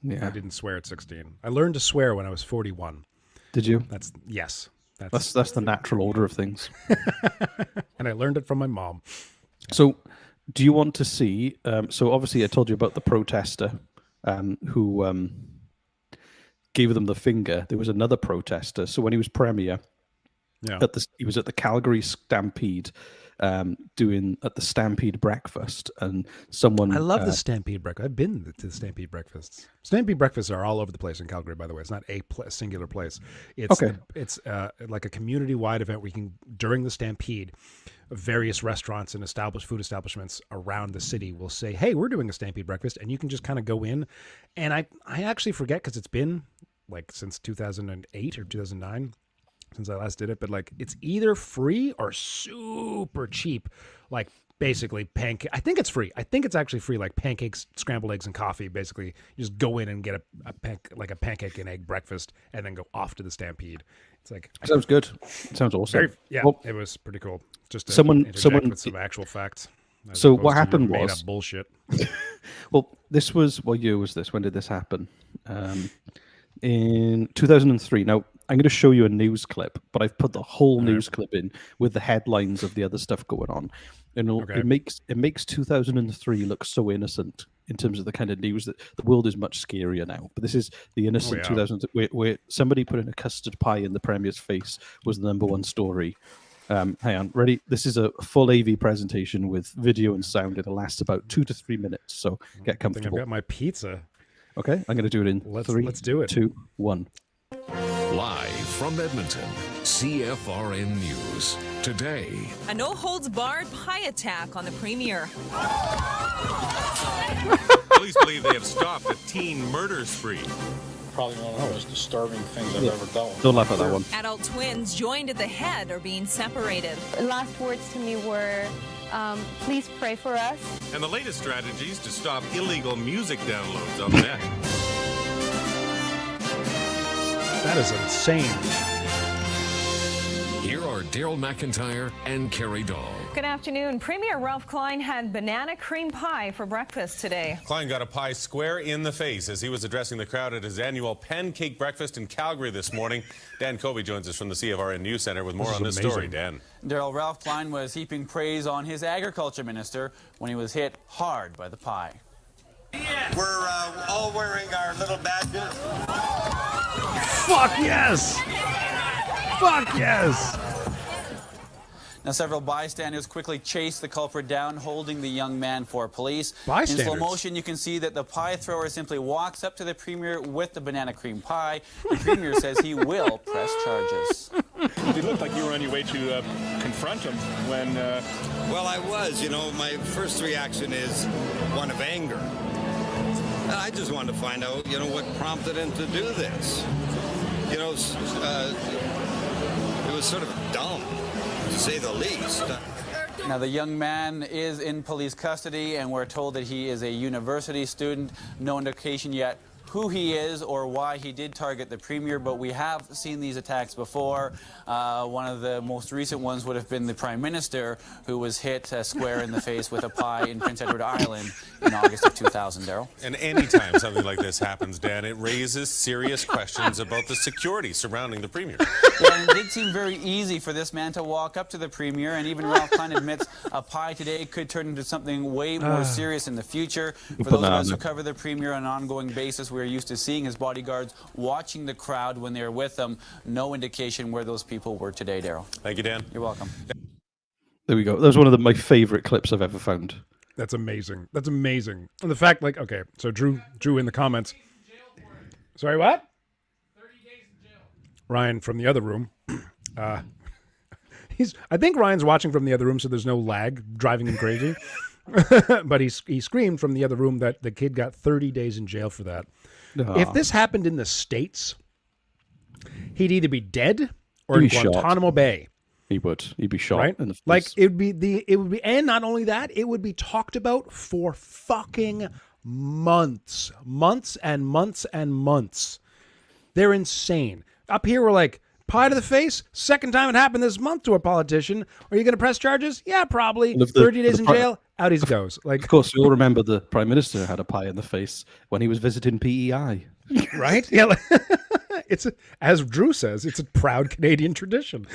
B: Yeah.
A: didn't swear at 16. I learned to swear when I was 41.
B: Did you?
A: Yes.
B: That's the natural order of things.
A: And I learned it from my mom.
B: So, do you want to see? So, obviously, I told you about the protester who gave them the finger. There was another protester. So, when he was premier,
A: Yeah.
B: he was at the Calgary Stampede, doing at the Stampede breakfast, and someone.
A: I love the Stampede breakfast. I've been to the Stampede breakfasts. Stampede breakfasts are all over the place in Calgary, by the way. It's not a singular place. It's
B: Okay.
A: It's like a community-wide event where you can, during the Stampede, various restaurants and food establishments around the city will say, "Hey, we're doing a Stampede breakfast," and you can just kind of go in. And I actually forget because it's been like since 2008 or 2009. Since I last did it, but like it's either free or super cheap, like basically pancake. I think it's free. I think it's actually free, like pancakes, scrambled eggs, and coffee. Basically, you just go in and get a pancake and egg breakfast, and then go off to the Stampede. It's like
B: Sounds good. Sounds awesome. Well,
A: it was pretty cool. Just to
B: someone-
A: interject with some actual facts. as
B: So
A: opposed
B: what
A: to your
B: happened
A: made
B: was-
A: up bullshit.
B: Well, this was what year was this? When did this happen? In 2003. Now, I'm going to show you a news clip, but I've put the whole news clip in with the headlines of the other stuff going on. And
A: Okay.
B: it makes 2003 look so innocent in terms of the kind of news that the world is much scarier now. But this is the innocent 2000 where somebody putting a custard pie in the premier's face was the #1 story. Hang on, ready? This is a full AV presentation with video and sound. It'll last about 2 to 3 minutes, so get
A: I think I've
B: comfortable.
A: got my pizza.
B: Okay, I'm going to do it in
A: Let's do it.
B: 2, 1.
F: Live from Edmonton, CFRN News. Today,
G: A no-holds-barred pie attack on the premier.
H: Police believe they have stopped a teen murder spree.
I: Probably one of the most disturbing things I've ever dealt with.
B: Don't laugh at that one.
G: Adult twins joined at the head are being separated.
J: Last words to me were, please pray for us.
H: And the latest strategies to stop illegal music downloads on the net.
A: That is insane.
F: here are Daryl McIntyre and Carrie Dahl.
G: Good afternoon. Premier Ralph Klein had banana cream pie for breakfast today.
H: Klein got a pie square in the face as he was addressing the crowd at his annual pancake breakfast in Calgary this morning. Dan Kobe joins us from the CFRN News Center with more on this story. Dan.
K: Daryl, Ralph Klein was heaping praise on his agriculture minister when he was hit hard by the pie.
L: We're all wearing our little badges.
A: Fuck yes! Fuck yes!
K: Now, several bystanders quickly chased the culprit down, holding the young man for police.
A: Bystanders?
K: In slow motion, you can see that the pie thrower simply walks up to the premier with the banana cream pie. The premier says he will press charges.
I: It looked like you were on your way to confront him when...
L: Well, I was. You know, my first reaction is one of anger. And I just wanted to find out, you know, what prompted him to do this. You know, it was sort of dumb, to say the least.
K: Now, the young man is in police custody, and we're told that he is a university student. No indication yet who he is or why he did target the Premier, but we have seen these attacks before. One of the most recent ones would have been the Prime Minister, who was hit square in the face with a pie in Prince Edward Island in August of 2000, Daryl.
H: And anytime something like this happens, Dan, it raises serious questions about the security surrounding the Premier.
K: Yeah, and it did seem very easy for this man to walk up to the Premier, and even Ralph Klein admits a pie today could turn into something way more serious in the future. For those of us who cover the Premier on an ongoing basis, we're used to seeing his bodyguards watching the crowd when they're with him. No indication where those people were today, Daryl.
H: Thank you, Dan.
K: You're welcome.
B: There we go. That was one of my favorite clips I've ever found.
A: That's amazing. That's amazing. And the fact, like, okay, so Drew in the comments. Sorry, what?
C: 30 days in jail.
A: Ryan from the other room. I think Ryan's watching from the other room, so there's no lag driving him crazy. But he screamed from the other room that the kid got 30 days in jail for that. If this happened in the States, he'd either be dead or in Guantanamo Bay.
B: He would. He'd be shot.
A: Right?
B: In the face.
A: Like it would be, and not only that, it would be talked about for fucking months and months and months. They're insane. Up here, we're like, pie to the face. Second time it happened this month to a politician. Are you going to press charges? Yeah, probably. 30 days in jail. Out he goes. Like,
B: of course, you all remember the Prime Minister had a pie in the face when he was visiting PEI.
A: Right? Yeah. It's as Drew says, it's a proud Canadian tradition.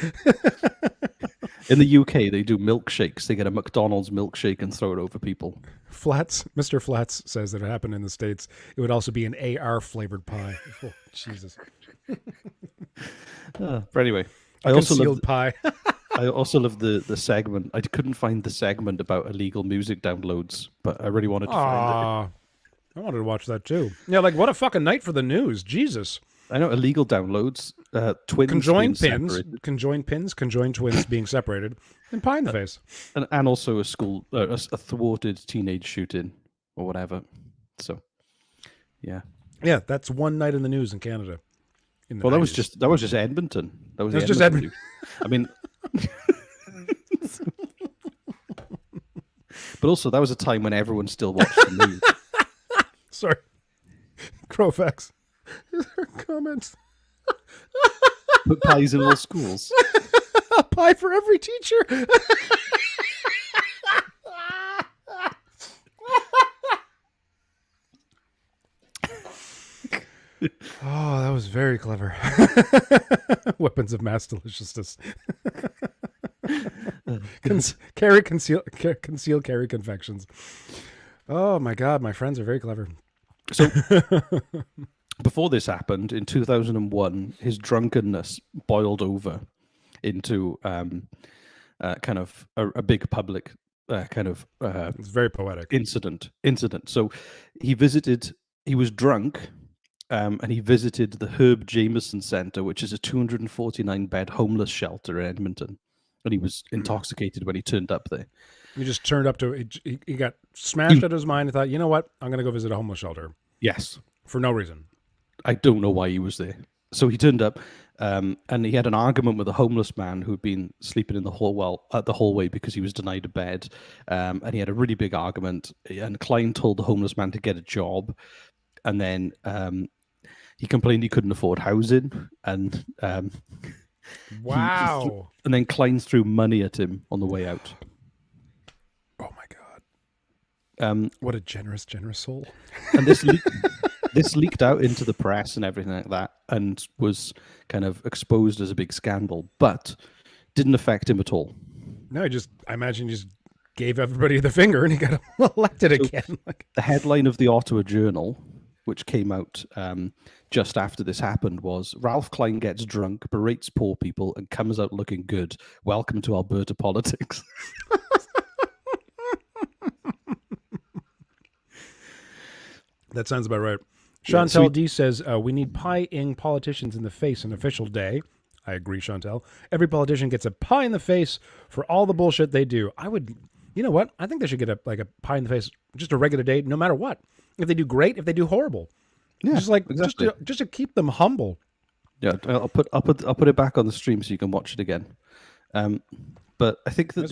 B: In the UK, they do milkshakes. They get a McDonald's milkshake and throw it over people.
A: Mr. Flats says that it happened in the States. It would also be an AR flavored pie. Oh, Jesus.
B: But anyway,
A: I also love pie.
B: I also love the segment. I couldn't find the segment about illegal music downloads, but I really wanted to find it.
A: I wanted to watch that too. Yeah, like what a fucking night for the news. Jesus.
B: I know illegal downloads, twins
A: conjoined pins, conjoined twins being separated, and pie in the face.
B: And also a school, a thwarted teenage shooting or whatever. So, yeah.
A: Yeah, that's one night in the news in Canada.
B: Well, that was just Edmonton. That was
A: just Edmonton.
B: I mean, but also that was a time when everyone still watched the news.
A: Sorry, Crowfax. Is there comments?
B: Put pies in all schools.
A: A pie for every teacher. Oh, that was very clever. Weapons of mass deliciousness. Conceal carry confections. Oh my God, my friends are very clever.
B: So before this happened, in 2001, his drunkenness boiled over into kind of a big public
A: it's very poetic
B: incident. So he was drunk, and he visited the Herb Jameson Center, which is a 249-bed homeless shelter in Edmonton, and he was intoxicated when he turned up there.
A: He just turned up to he got smashed out of his mind and thought, you know what, I'm going to go visit a homeless shelter.
B: Yes,
A: for no reason.
B: I don't know why he was there. So he turned up, and he had an argument with a homeless man who'd been sleeping in the hallway because he was denied a bed. And he had a really big argument. And Klein told the homeless man to get a job, and then he complained he couldn't afford housing. And
A: wow!
B: And then Klein threw money at him on the way out.
A: Oh my God! What a generous soul!
B: And this leaked out into the press and everything like that, and was kind of exposed as a big scandal, but didn't affect him at all.
A: No, I imagine he just gave everybody the finger and he got elected again.
B: The headline of the Ottawa Journal, which came out just after this happened, was Ralph Klein gets drunk, berates poor people, and comes out looking good. Welcome to Alberta politics.
A: That sounds about right. Chantel D says, we need pie-ing politicians in the face on official day. I agree, Chantel. Every politician gets a pie in the face for all the bullshit they do. You know what? I think they should get a pie in the face, just a regular day, no matter what. If they do great, if they do horrible.
B: Yeah, exactly.
A: just to keep them humble.
B: Yeah, I'll put it back on the stream so you can watch it again. But I think that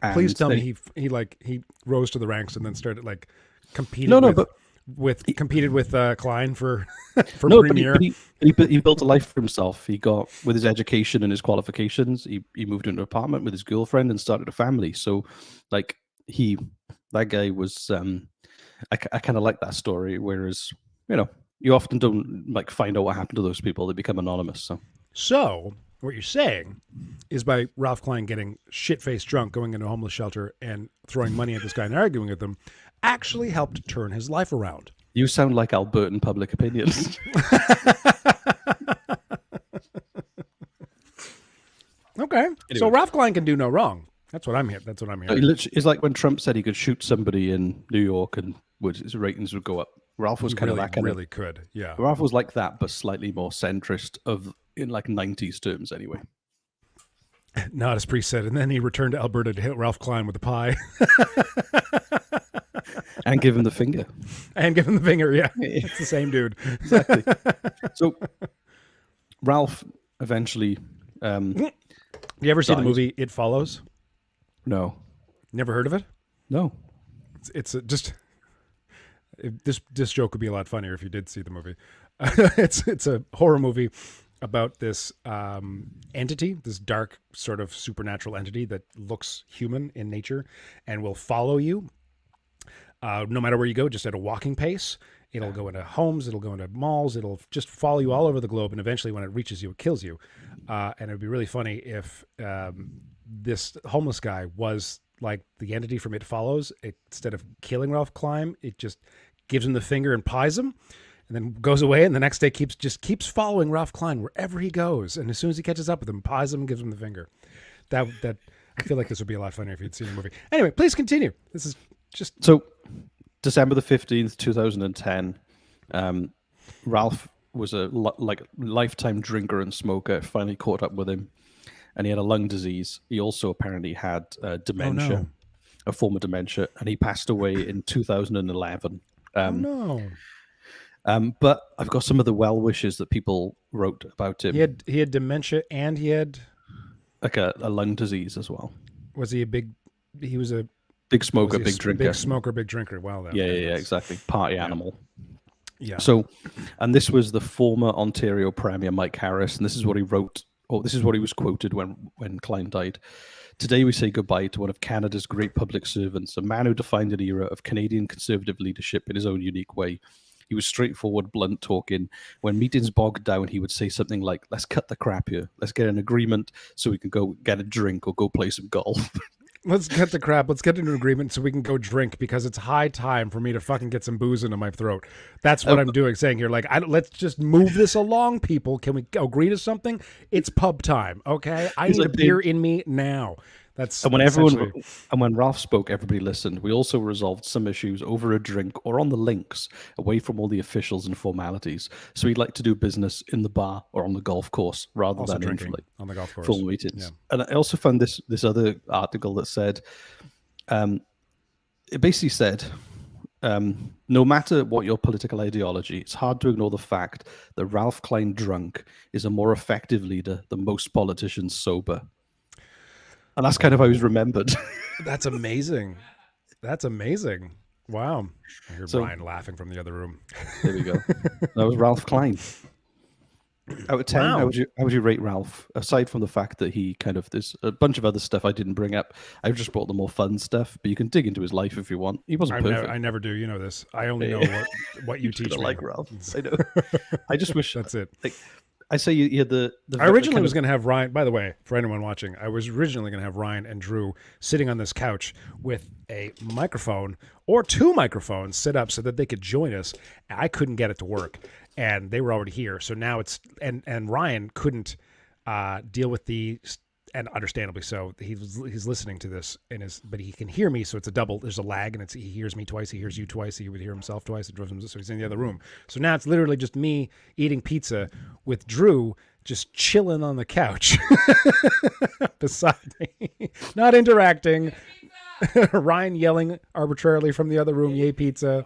A: Please tell
B: then-
A: me he rose to the ranks and then started like competed.
B: No,
A: competed with Klein for
B: no, but
A: Premier.
B: he built a life for himself. He got, with his education and his qualifications, he moved into an apartment with his girlfriend and started a family. So, like, that guy was, I kind of like that story. Whereas, you often don't like find out what happened to those people. They become anonymous.
A: So what you're saying is by Ralph Klein getting shit-faced drunk, going into a homeless shelter and throwing money at this guy and arguing with him, actually helped turn his life around.
B: You sound like Albertan public opinion.
A: Okay. So Ralph Klein can do no wrong. That's what I'm here. That's what I'm hearing.
B: It's like when Trump said he could shoot somebody in New York and his ratings would go up. Ralph was
A: really could. Yeah.
B: Ralph was like that, but slightly more centrist in like 90s terms anyway.
A: Not as Priest said. And then he returned to Alberta to hit Ralph Klein with a pie.
B: And give him the finger.
A: Yeah. It's the same dude.
B: Exactly. So Ralph eventually
A: you ever see the movie It Follows?
B: No.
A: Never heard of it?
B: No.
A: This joke would be a lot funnier if you did see the movie. It's a horror movie about this entity, this dark sort of supernatural entity that looks human in nature and will follow you no matter where you go, just at a walking pace. It'll go into homes, it'll go into malls, it'll just follow you all over the globe, and eventually when it reaches you, it kills you. And it would be really funny if this homeless guy was like the entity from It Follows. Instead of killing Ralph Klein, it just gives him the finger and pies him, and then goes away, and the next day keeps following Ralph Klein wherever he goes. And as soon as he catches up with him, pies him, gives him the finger. That I feel like this would be a lot funnier if you'd seen the movie. Anyway, please continue. This is just
B: so December the 15th, 2010. Ralph was a lifetime drinker and smoker. Finally caught up with him, and he had a lung disease. He also apparently had dementia.
A: Oh, no.
B: A form of dementia, and he passed away in 2011. But I've got some of the well wishes that people wrote about him.
A: He had dementia and he had
B: like a lung disease as well.
A: Was he he was a
B: big smoker, big drinker.
A: Big smoker, big drinker. Wow.
B: Yeah, exactly. Party animal.
A: Yeah.
B: So, and this was the former Ontario Premier Mike Harris, and this is what he wrote. Oh, this is what he was quoted when Klein died. Today we say goodbye to one of Canada's great public servants, a man who defined an era of Canadian Conservative leadership in his own unique way. He was straightforward, blunt talking. When meetings bogged down, he would say something like, "Let's cut the crap here. Let's get an agreement so we can go get a drink or go play some golf."
A: Let's cut the crap. Let's get into an agreement so we can go drink, because it's high time for me to fucking get some booze into my throat. That's what I'm saying here. Like, let's just move this along, people. Can we agree to something? It's pub time, okay? I need a beer in me now.
B: And when Ralph spoke, everybody listened. We also resolved some issues over a drink or on the links, away from all the officials and formalities. So he'd like to do business in the bar or on the golf course rather
A: also
B: than
A: drinking on the golf course.
B: Full meetings.
A: Yeah.
B: And I also found this other article that said, it basically said, no matter what your political ideology, it's hard to ignore the fact that Ralph Klein drunk is a more effective leader than most politicians sober. And that's kind of how he's remembered.
A: That's amazing. That's amazing. Wow. I heard Ryan laughing from the other room.
B: There we go. That was Ralph Klein. Out of 10,
A: Wow.
B: how would you rate Ralph? Aside from the fact that there's a bunch of other stuff I didn't bring up. I just brought the more fun stuff, but you can dig into his life if you want. He wasn't perfect.
A: I never do. You know this. I only know what you teach me.
B: Like Ralph. I know. I just wish
A: that's it.
B: Like, I say you had the
A: I originally was going to have Ryan, by the way, for anyone watching, I was originally going to have Ryan and Drew sitting on this couch with a microphone or two microphones set up so that they could join us. I couldn't get it to work, and they were already here. So now it's, and Ryan couldn't deal with and understandably so, he's listening to this but he can hear me, so it's a double. There's a lag, and he hears me twice, he hears you twice, he would hear himself twice, so he's in the other room. So now it's literally just me eating pizza with Drew just chilling on the couch beside me, not interacting. Ryan yelling arbitrarily from the other room, "Yay pizza!"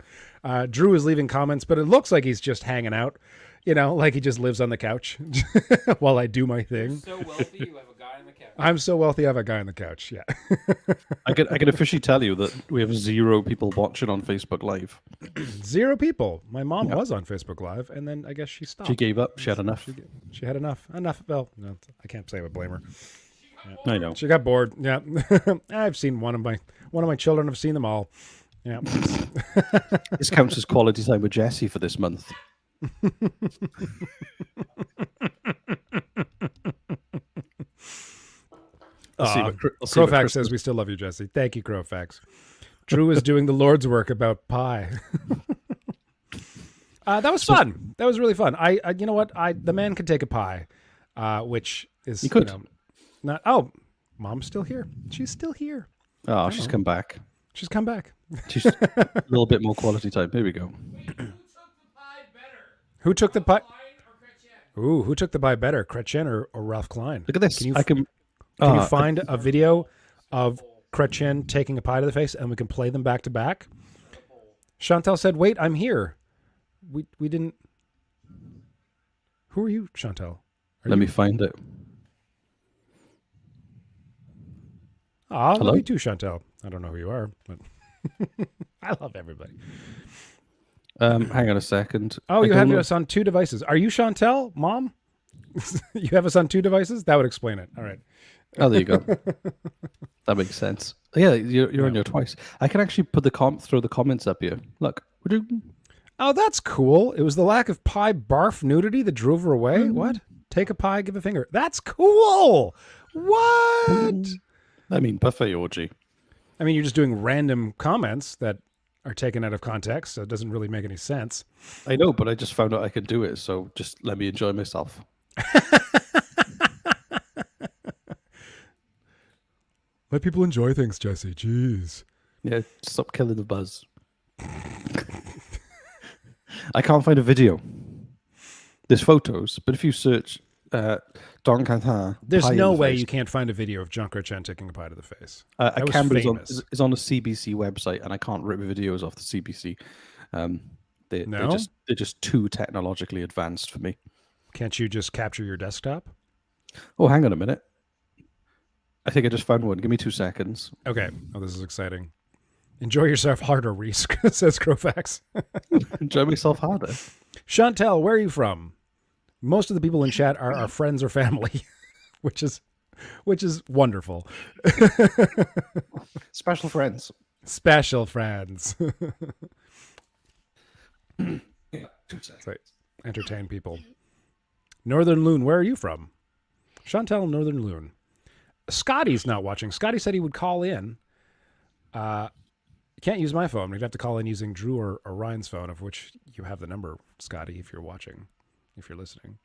A: Drew is leaving comments, but it looks like he's just hanging out. Like he just lives on the couch while I do my thing.
C: So wealthy, you have a guy guy on the couch.
A: I'm so wealthy I have a guy on the couch. Yeah.
B: I can officially tell you that we have 0 people watching on Facebook Live.
A: 0 people. My mom was on Facebook Live, and then I guess she stopped.
B: She gave up. She had enough.
A: She had enough. Enough. Well, no, I can't say I would blame her.
B: Yeah. I know.
A: She got bored. Yeah. I've seen one of my children. I've seen them all. Yeah.
B: This counts as quality time with Jesse for this month.
A: Crowfax says we still love you, Jesse. Thank you, Crowfax. Drew is doing the Lord's work about pie. That was fun. That was really fun. I you know what? The man could take a pie, which is
B: he could.
A: Not. Oh, mom's still here. She's still here.
B: Oh, she's come back.
A: She's come back.
B: She's a little bit more quality time. Here we go.
A: Who took the pie? Ooh, who took the pie better, Chrétien or Ralph Klein?
B: Look at this.
A: Can you find a video of Chrétien taking a pie to the face, and we can play them back to back? Chantal said, "Wait, I'm here." We didn't. Who are you, Chantal?
B: Let me find it.
A: I
B: Hello?
A: love you too, Chantal. I don't know who you are, but I love everybody.
B: Hang on a second.
A: Oh, you have us on 2 devices. Are you Chantal, Mom? You have us on 2 devices? That would explain it. All right.
B: Oh, there you go. That makes sense. Yeah, you're on your twice. I can actually put throw the comments up here. Look.
A: Oh, that's cool. It was the lack of pie barf nudity that drove her away. What? Take a pie, give a finger. That's cool. What?
B: I mean, buffet orgy.
A: I mean, you're just doing random comments that are taken out of context, so it doesn't really make any sense.
B: I know, but I just found out I could do it, so just let me enjoy myself.
A: Let people enjoy things, Jesse. Jeez.
B: Yeah, stop killing the buzz. I can't find a video. There's photos, but if you search Don Quentin,
A: there's no way you can't find a video of Jean Chrétien taking a pie to the face.
B: A camera is on the CBC website, and I can't rip videos off the CBC. They're just too technologically advanced for me.
A: Can't you just capture your desktop?
B: Oh, hang on a minute. I think I just found one. Give me 2 seconds.
A: Okay. Oh, this is exciting. Enjoy yourself harder, Reese, says Crowfax.
B: Enjoy myself harder.
A: Chantal, where are you from? Most of the people in chat are our friends or family, which is wonderful.
B: Special friends.
A: Special friends. Right. Entertain people. Northern Loon, where are you from? Chantal, Northern Loon. Scotty's not watching. Scotty said he would call in. You can't use my phone. You'd have to call in using Drew or Ryan's phone, of which you have the number, Scotty, if you're watching, if you're listening.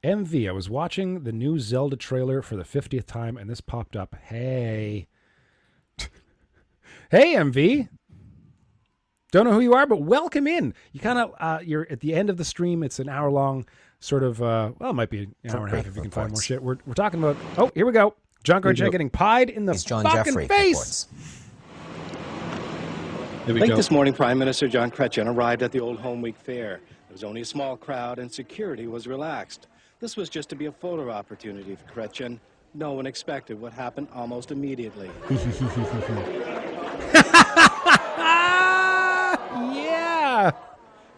A: MV, I was watching the new Zelda trailer for the 50th time, and this popped up. Hey. Hey, MV. Don't know who you are, but welcome in. You kind of, you're at the end of the stream. It's an hour long sort of, well, it might be an hour and a half if you can find more shit. We're talking about, oh, here we go. Jean Chrétien getting pied in the fucking face.
M: Late this morning, Prime Minister Jean Chrétien arrived at the Old Home Week Fair. There was only a small crowd and security was relaxed. This was just to be a photo opportunity for Chrétien. No one expected what happened almost immediately.
A: Yeah.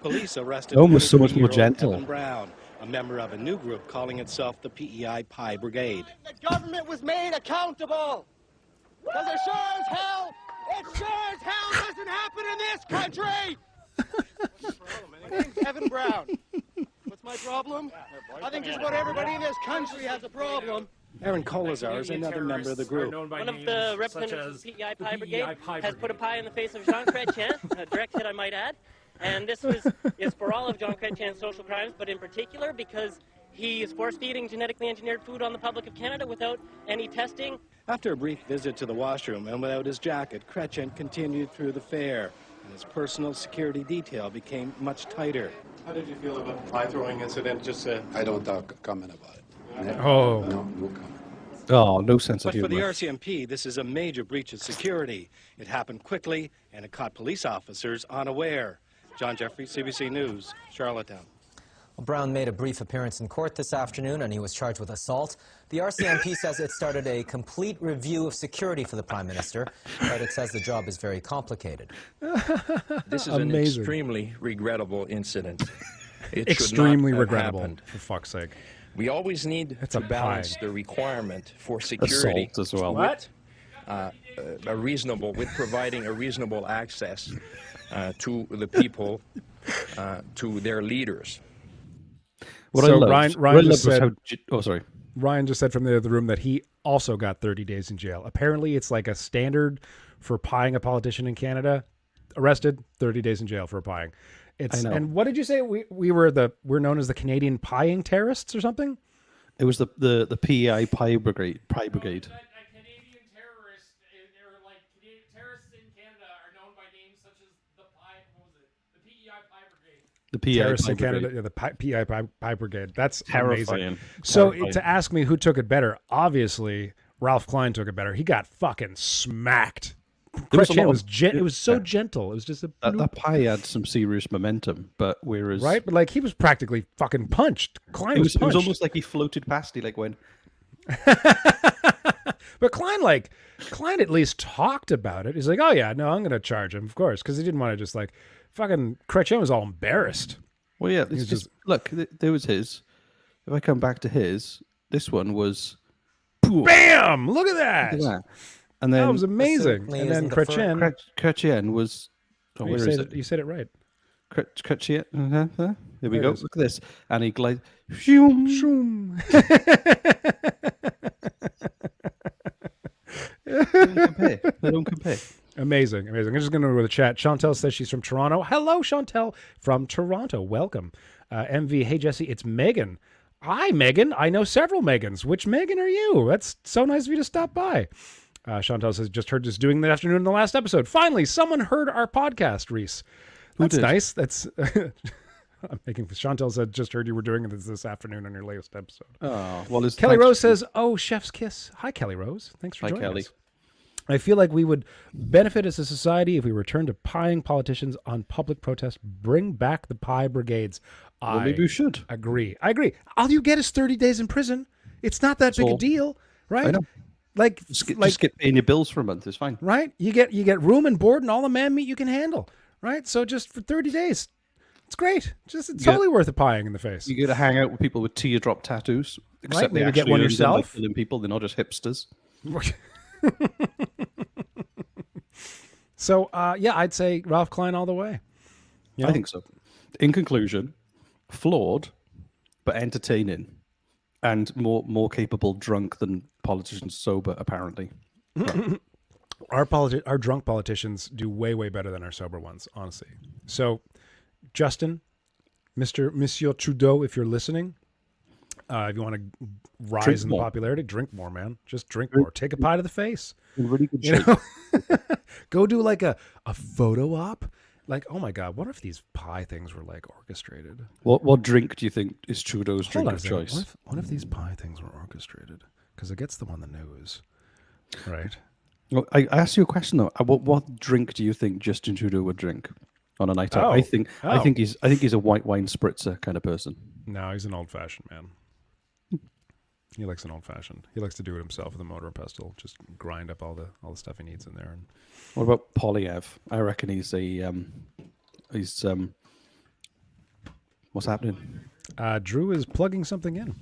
M: Police arrested
B: almost so much more gentle.
M: Evan Brown, a member of a new group calling itself the PEI Pie Brigade.
N: The government was made accountable. Because it sure as hell doesn't happen in this country. What's your problem? My name's Evan Brown. What's my problem? I think just about everybody in this country has a problem.
M: Aaron Kolazar is another member of the group.
O: One of the representatives of the PEI Pie Brigade has put a pie in the face of Jean Chrétien, a direct hit I might add. And this is for all of Jean Chrétien's social crimes, but in particular because he is force-feeding genetically engineered food on the public of Canada without any testing.
M: After a brief visit to the washroom and without his jacket, Chrétien continued through the fair, and his personal security detail became much tighter.
P: How did you feel about the pie-throwing incident? Just I don't comment about it.
A: Oh.
P: No comment.
B: Oh, no sense of
M: But for the
B: humor.
M: RCMP, this is a major breach of security. It happened quickly, and it caught police officers unaware. John Jeffrey, CBC News, Charlottetown.
Q: Brown made a brief appearance in court this afternoon, and he was charged with assault. The RCMP says it started a complete review of security for the Prime Minister, but it says the job is very complicated.
R: This is an extremely regrettable incident. It
A: Extremely
R: should not have
A: regrettable,
R: happened.
A: for fuck's sake.
R: We always need
A: That's
R: to
A: a pie.
R: balance the requirement for security
B: Assault as well.
R: with with providing a reasonable access to the people, to their leaders.
B: What
A: So
B: I loved,
A: Ryan
B: what I
A: just
B: loved was
A: said-
B: how. Oh, sorry.
A: Ryan just said from the other room that he also got 30 days in jail. Apparently, it's like a standard for pieing a politician in Canada. Arrested, 30 days in jail for pieing.
B: I know.
A: And what did you say? We're known as the Canadian pieing terrorists or something?
B: It was the PEI Pie Brigade.
C: A Canadian terrorist, or like terrorists in Canada are known by names such as the PEI Pie Brigade.
B: The PEI
A: Terrorists
B: Pie
A: in Canada,
B: Brigade.
A: yeah, the PEI Pie Brigade. That's
B: Terrifying.
A: amazing. So
B: Terrifying.
A: to ask me who took it better, obviously Ralph Klein took it better. He got fucking smacked.
B: There was a
A: Chrétien
B: lot
A: was
B: of-
A: it was so
B: yeah.
A: gentle. It was just a
B: That pie had some serious momentum, but whereas
A: right, but like he was practically fucking punched. Klein
B: it
A: was
B: was
A: punched.
B: almost like he floated past. He like went.
A: But Klein at least talked about it. He's like, oh yeah, no, I'm going to charge him, of course, because he didn't want to just like fucking. Chrétien was all embarrassed.
B: Well, yeah,
A: He's
B: it's just look. There was his. If I come back to his, this one was.
A: Bam! Look at that.
B: Look at that. And then
A: That was amazing. And then Chrétien.
B: Chrétien was. Oh, where is it?
A: You said it right.
B: Chrétien. There we
A: There it
B: go.
A: is.
B: Look at this. And he glides. Shoom.
A: Shoom.
B: They don't compare.
A: Amazing. I'm just going to go to the chat. Chantel says she's from Toronto. Hello, Chantel from Toronto. Welcome. MV, hey, Jesse, it's Megan. Hi, Megan. I know several Megans. Which Megan are you? That's so nice of you to stop by. Chantel says, just heard this doing the afternoon in the last episode. Finally, someone heard our podcast, Reese. That's
B: did?
A: nice. That's... I'm making... Chantel said, just heard you were doing this afternoon on your latest episode.
B: Oh, well, it's
A: Kelly
B: thanks-
A: Rose says, oh, chef's kiss. Hi, Kelly Rose. Thanks for
B: Hi,
A: joining
B: Kelly.
A: us. I feel like we would benefit as a society if we returned to pieing politicians on public protest. Bring back the pie brigades.
B: Well, maybe we should.
A: Agree. I agree. All you get is 30 days in prison. It's not that big a
B: all.
A: deal, right?
B: I know.
A: Like,
B: Just get paying your bills for a month. It's fine.
A: right? You get room and board and all the man meat you can handle, right? So just for 30 days, it's great. It's totally worth a pieing in the face.
B: You get to hang out with people with teardrop tattoos. Except they
A: maybe get
B: actually
A: one
B: earned them by
A: yourself.
B: killing people. They're not just hipsters.
A: So, yeah, I'd say Ralph Klein all the way. You
B: I
A: know?
B: think so. In conclusion, flawed but entertaining, and more capable drunk than politicians sober. Apparently,
A: Our drunk politicians do way better than our sober ones, honestly. So, Justin, Monsieur Trudeau, if you're listening, if you want to rise
B: Drink
A: in
B: more.
A: popularity, drink more, man. Just drink more. Take a pie to the face.
B: in really good
A: You
B: shape.
A: know, go do like a photo op. Like, oh my God, what if these pie things were like orchestrated?
B: What drink do you think is Trudeau's
A: Hold
B: drink
A: on a
B: of
A: second.
B: choice?
A: What if these pie things were orchestrated? Because it gets them on the news, right?
B: Well, I asked you a question though. What drink do you think Justin Trudeau would drink on a night out?
A: Oh.
B: I think he's a white wine spritzer kind of person.
A: No, he's an old-fashioned man. He likes an old-fashioned. He likes to do it himself with a mortar and pestle. Just grind up all the stuff he needs in there. And
B: What about Polyev? I reckon he's what's happening?
A: Drew is plugging something in.
B: Well,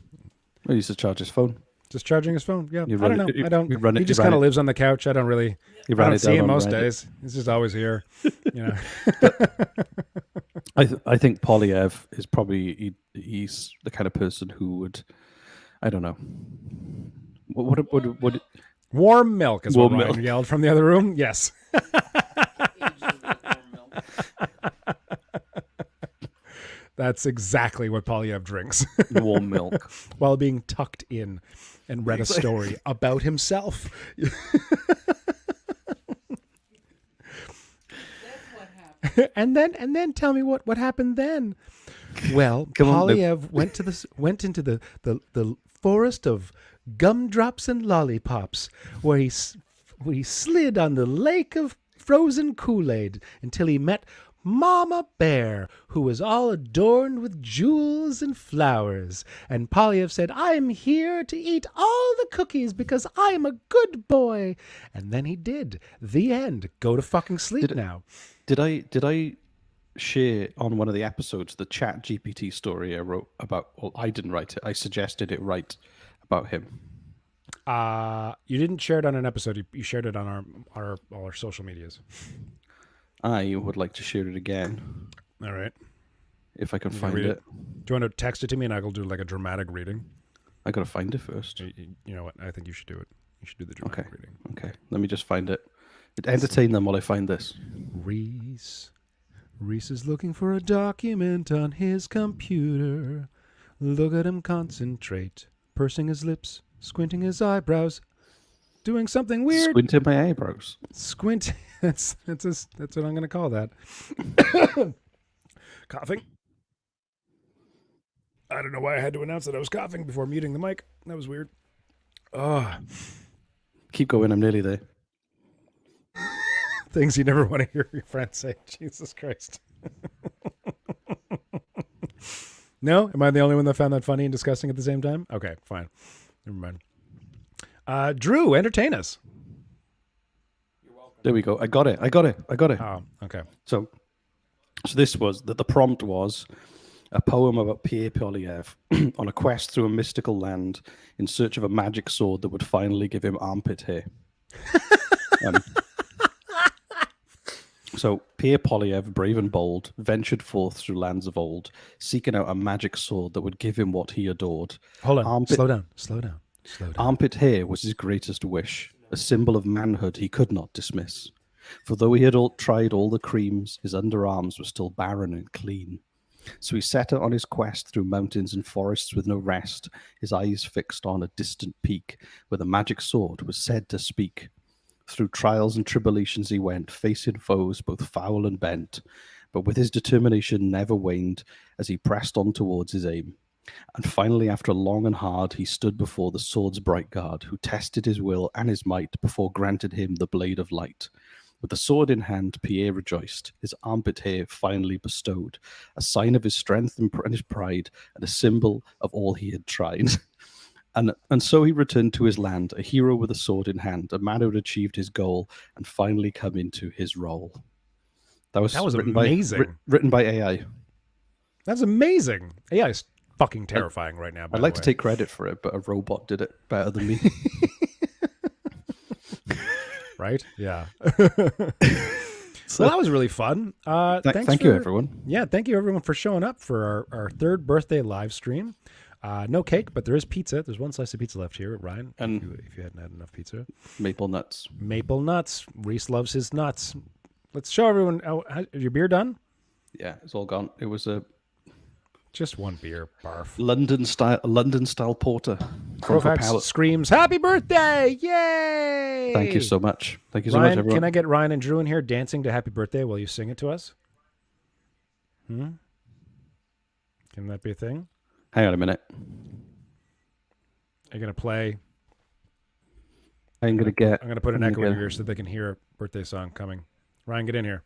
B: he used to charge his phone.
A: Just charging his phone. Yeah,
B: You
A: I
B: run
A: don't
B: it-
A: know.
B: you-
A: I don't.
B: you run it-
A: He
B: you
A: just
B: ran
A: kind of
B: it.
A: lives on the couch. I don't really.
B: You
A: I
B: ran
A: don't
B: it
A: see
B: down
A: him
B: on
A: most
B: Reddit.
A: days. He's just always here. You know.
B: I think Polyev is probably he's the kind of person who would, I don't know. What
A: Warm milk is
B: Warm
A: what Ryan
B: milk.
A: yelled from the other room. Yes. That's exactly what Polyev drinks.
B: Warm milk.
A: While being tucked in and read a story about himself. And then tell me what happened then. Well,
B: Come on, Luke.
A: Polyev went into the forest of gumdrops and lollipops, where he slid on the lake of frozen Kool-Aid until he met Mama Bear, who was all adorned with jewels and flowers. And Polyev said, I'm here to eat all the cookies because I'm a good boy. And then he did. The end. Go to fucking sleep now.
B: Did I share on one of the episodes the Chat GPT story I wrote about? Well, I didn't write it. I suggested it write about him.
A: You didn't share it on an episode. You shared it on all our social medias.
B: I would like to share it again.
A: All right.
B: If I can find it.
A: Do you want to text it to me and I'll do like a dramatic reading?
B: I got to find it first.
A: You know what? I think you should do it. You should do the dramatic reading.
B: Okay. Let me just find it. Entertain them while I find this.
A: Reese is looking for a document on his computer. Look at him concentrate. Pursing his lips. Squinting his eyebrows, doing something weird.
B: Squinting my eyebrows.
A: Squint. That's what I'm going to call that. Coughing. I don't know why I had to announce that I was coughing before muting the mic. That was weird. Oh.
B: Keep going. I'm nearly there.
A: Things you never want to hear your friends say. Jesus Christ. No? Am I the only one that found that funny and disgusting at the same time? Okay, fine. Never mind. Drew, entertain us.
B: There we go. I got it.
A: Oh, okay.
B: So this was the prompt was a poem about Pierre Polyev on a quest through a mystical land in search of a magic sword that would finally give him armpit hair. So Pierre Polyev, brave and bold, ventured forth through lands of old, seeking out a magic sword that would give him what he adored.
A: Hold on. Slow down.
B: Armpit hair was his greatest wish, a symbol of manhood he could not dismiss. For though he had tried all the creams, his underarms were still barren and clean. So he set out on his quest through mountains and forests with no rest, his eyes fixed on a distant peak where the magic sword was said to speak. Through trials and tribulations he went, facing foes both foul and bent, but with his determination never waned as he pressed on towards his aim. And finally, after long and hard, he stood before the sword's bright guard, who tested his will and his might before granted him the blade of light. With the sword in hand, Pierre rejoiced, his armpit hair finally bestowed, a sign of his strength and his pride, and a symbol of all he had tried. And so he returned to his land, a hero with a sword in hand, a man who had achieved his goal and finally come into his role. That was
A: amazing.
B: Written by AI.
A: That's amazing. AI is fucking terrifying right now.
B: I'd like to take credit for it, but a robot did it better than me.
A: Right? Yeah. Well, that was really fun.
B: Thank you, everyone.
A: Yeah, thank you, everyone, for showing up for our third birthday live stream. No cake, but there is pizza. There's one slice of pizza left here, Ryan.
B: And
A: if you hadn't had enough pizza.
B: Maple nuts.
A: Maple nuts. Reese loves his nuts. Let's show everyone. Is your beer done?
B: Yeah, it's all gone. It was
A: just one beer. Barf.
B: London style porter.
A: Profax screams, "Happy birthday! Yay!"
B: Thank you so much. Thank you so
A: Ryan,
B: much, everyone.
A: Can I get Ryan and Drew in here dancing to Happy Birthday while you sing it to us? Can that be a thing?
B: Hang on a minute.
A: Are you going to play?
B: I'm going
A: to put an echo in your ear so they can hear a birthday song coming. Ryan, get in here.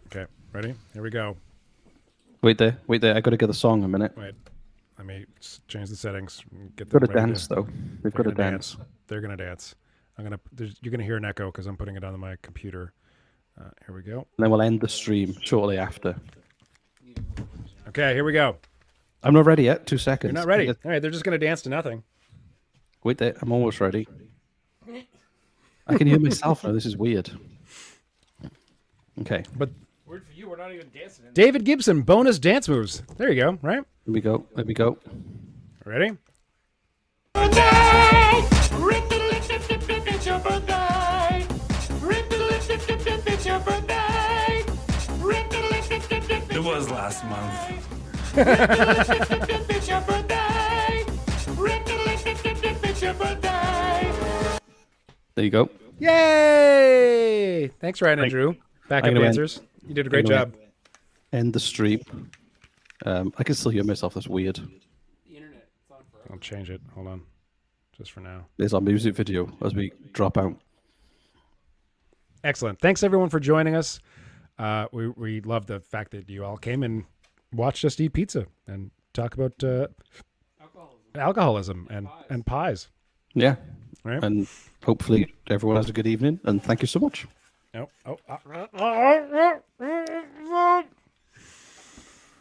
A: Okay, ready? Here we go.
B: Wait there. I got to get the song a minute.
A: Wait, let me change the settings.
B: We've got to dance, though. We've got to dance.
A: They're going to dance. You're going to hear an echo because I'm putting it on my computer. Here we go.
B: And then we'll end the stream shortly after.
A: Okay, here we go.
B: I'm not ready yet. 2 seconds.
A: You're not ready. All right, they're just going to dance to nothing.
B: Wait there. I'm almost ready. I can hear myself now. This is weird. Okay.
A: But
C: weird for you. We're not even dancing.
A: David Gibson, bonus dance moves. There you go, right?
B: Here we go.
A: Ready?
N: It's your birthday. It's your birthday.
S: It was last month.
N: It's your birthday. It's your birthday.
B: There you go.
A: Yay! Thanks, Ryan and Drew. Backup dancers. You did a great job.
B: End the stream. I can still hear myself. That's weird.
A: I'll change it. Hold on. Just for now.
B: There's our music video as we drop out.
A: Excellent. Thanks, everyone, for joining us. We love the fact that you all came and watched us eat pizza and talk about alcoholism and pies.
B: Yeah.
A: Right.
B: And hopefully everyone has a good evening. And thank you so much.
A: Oh.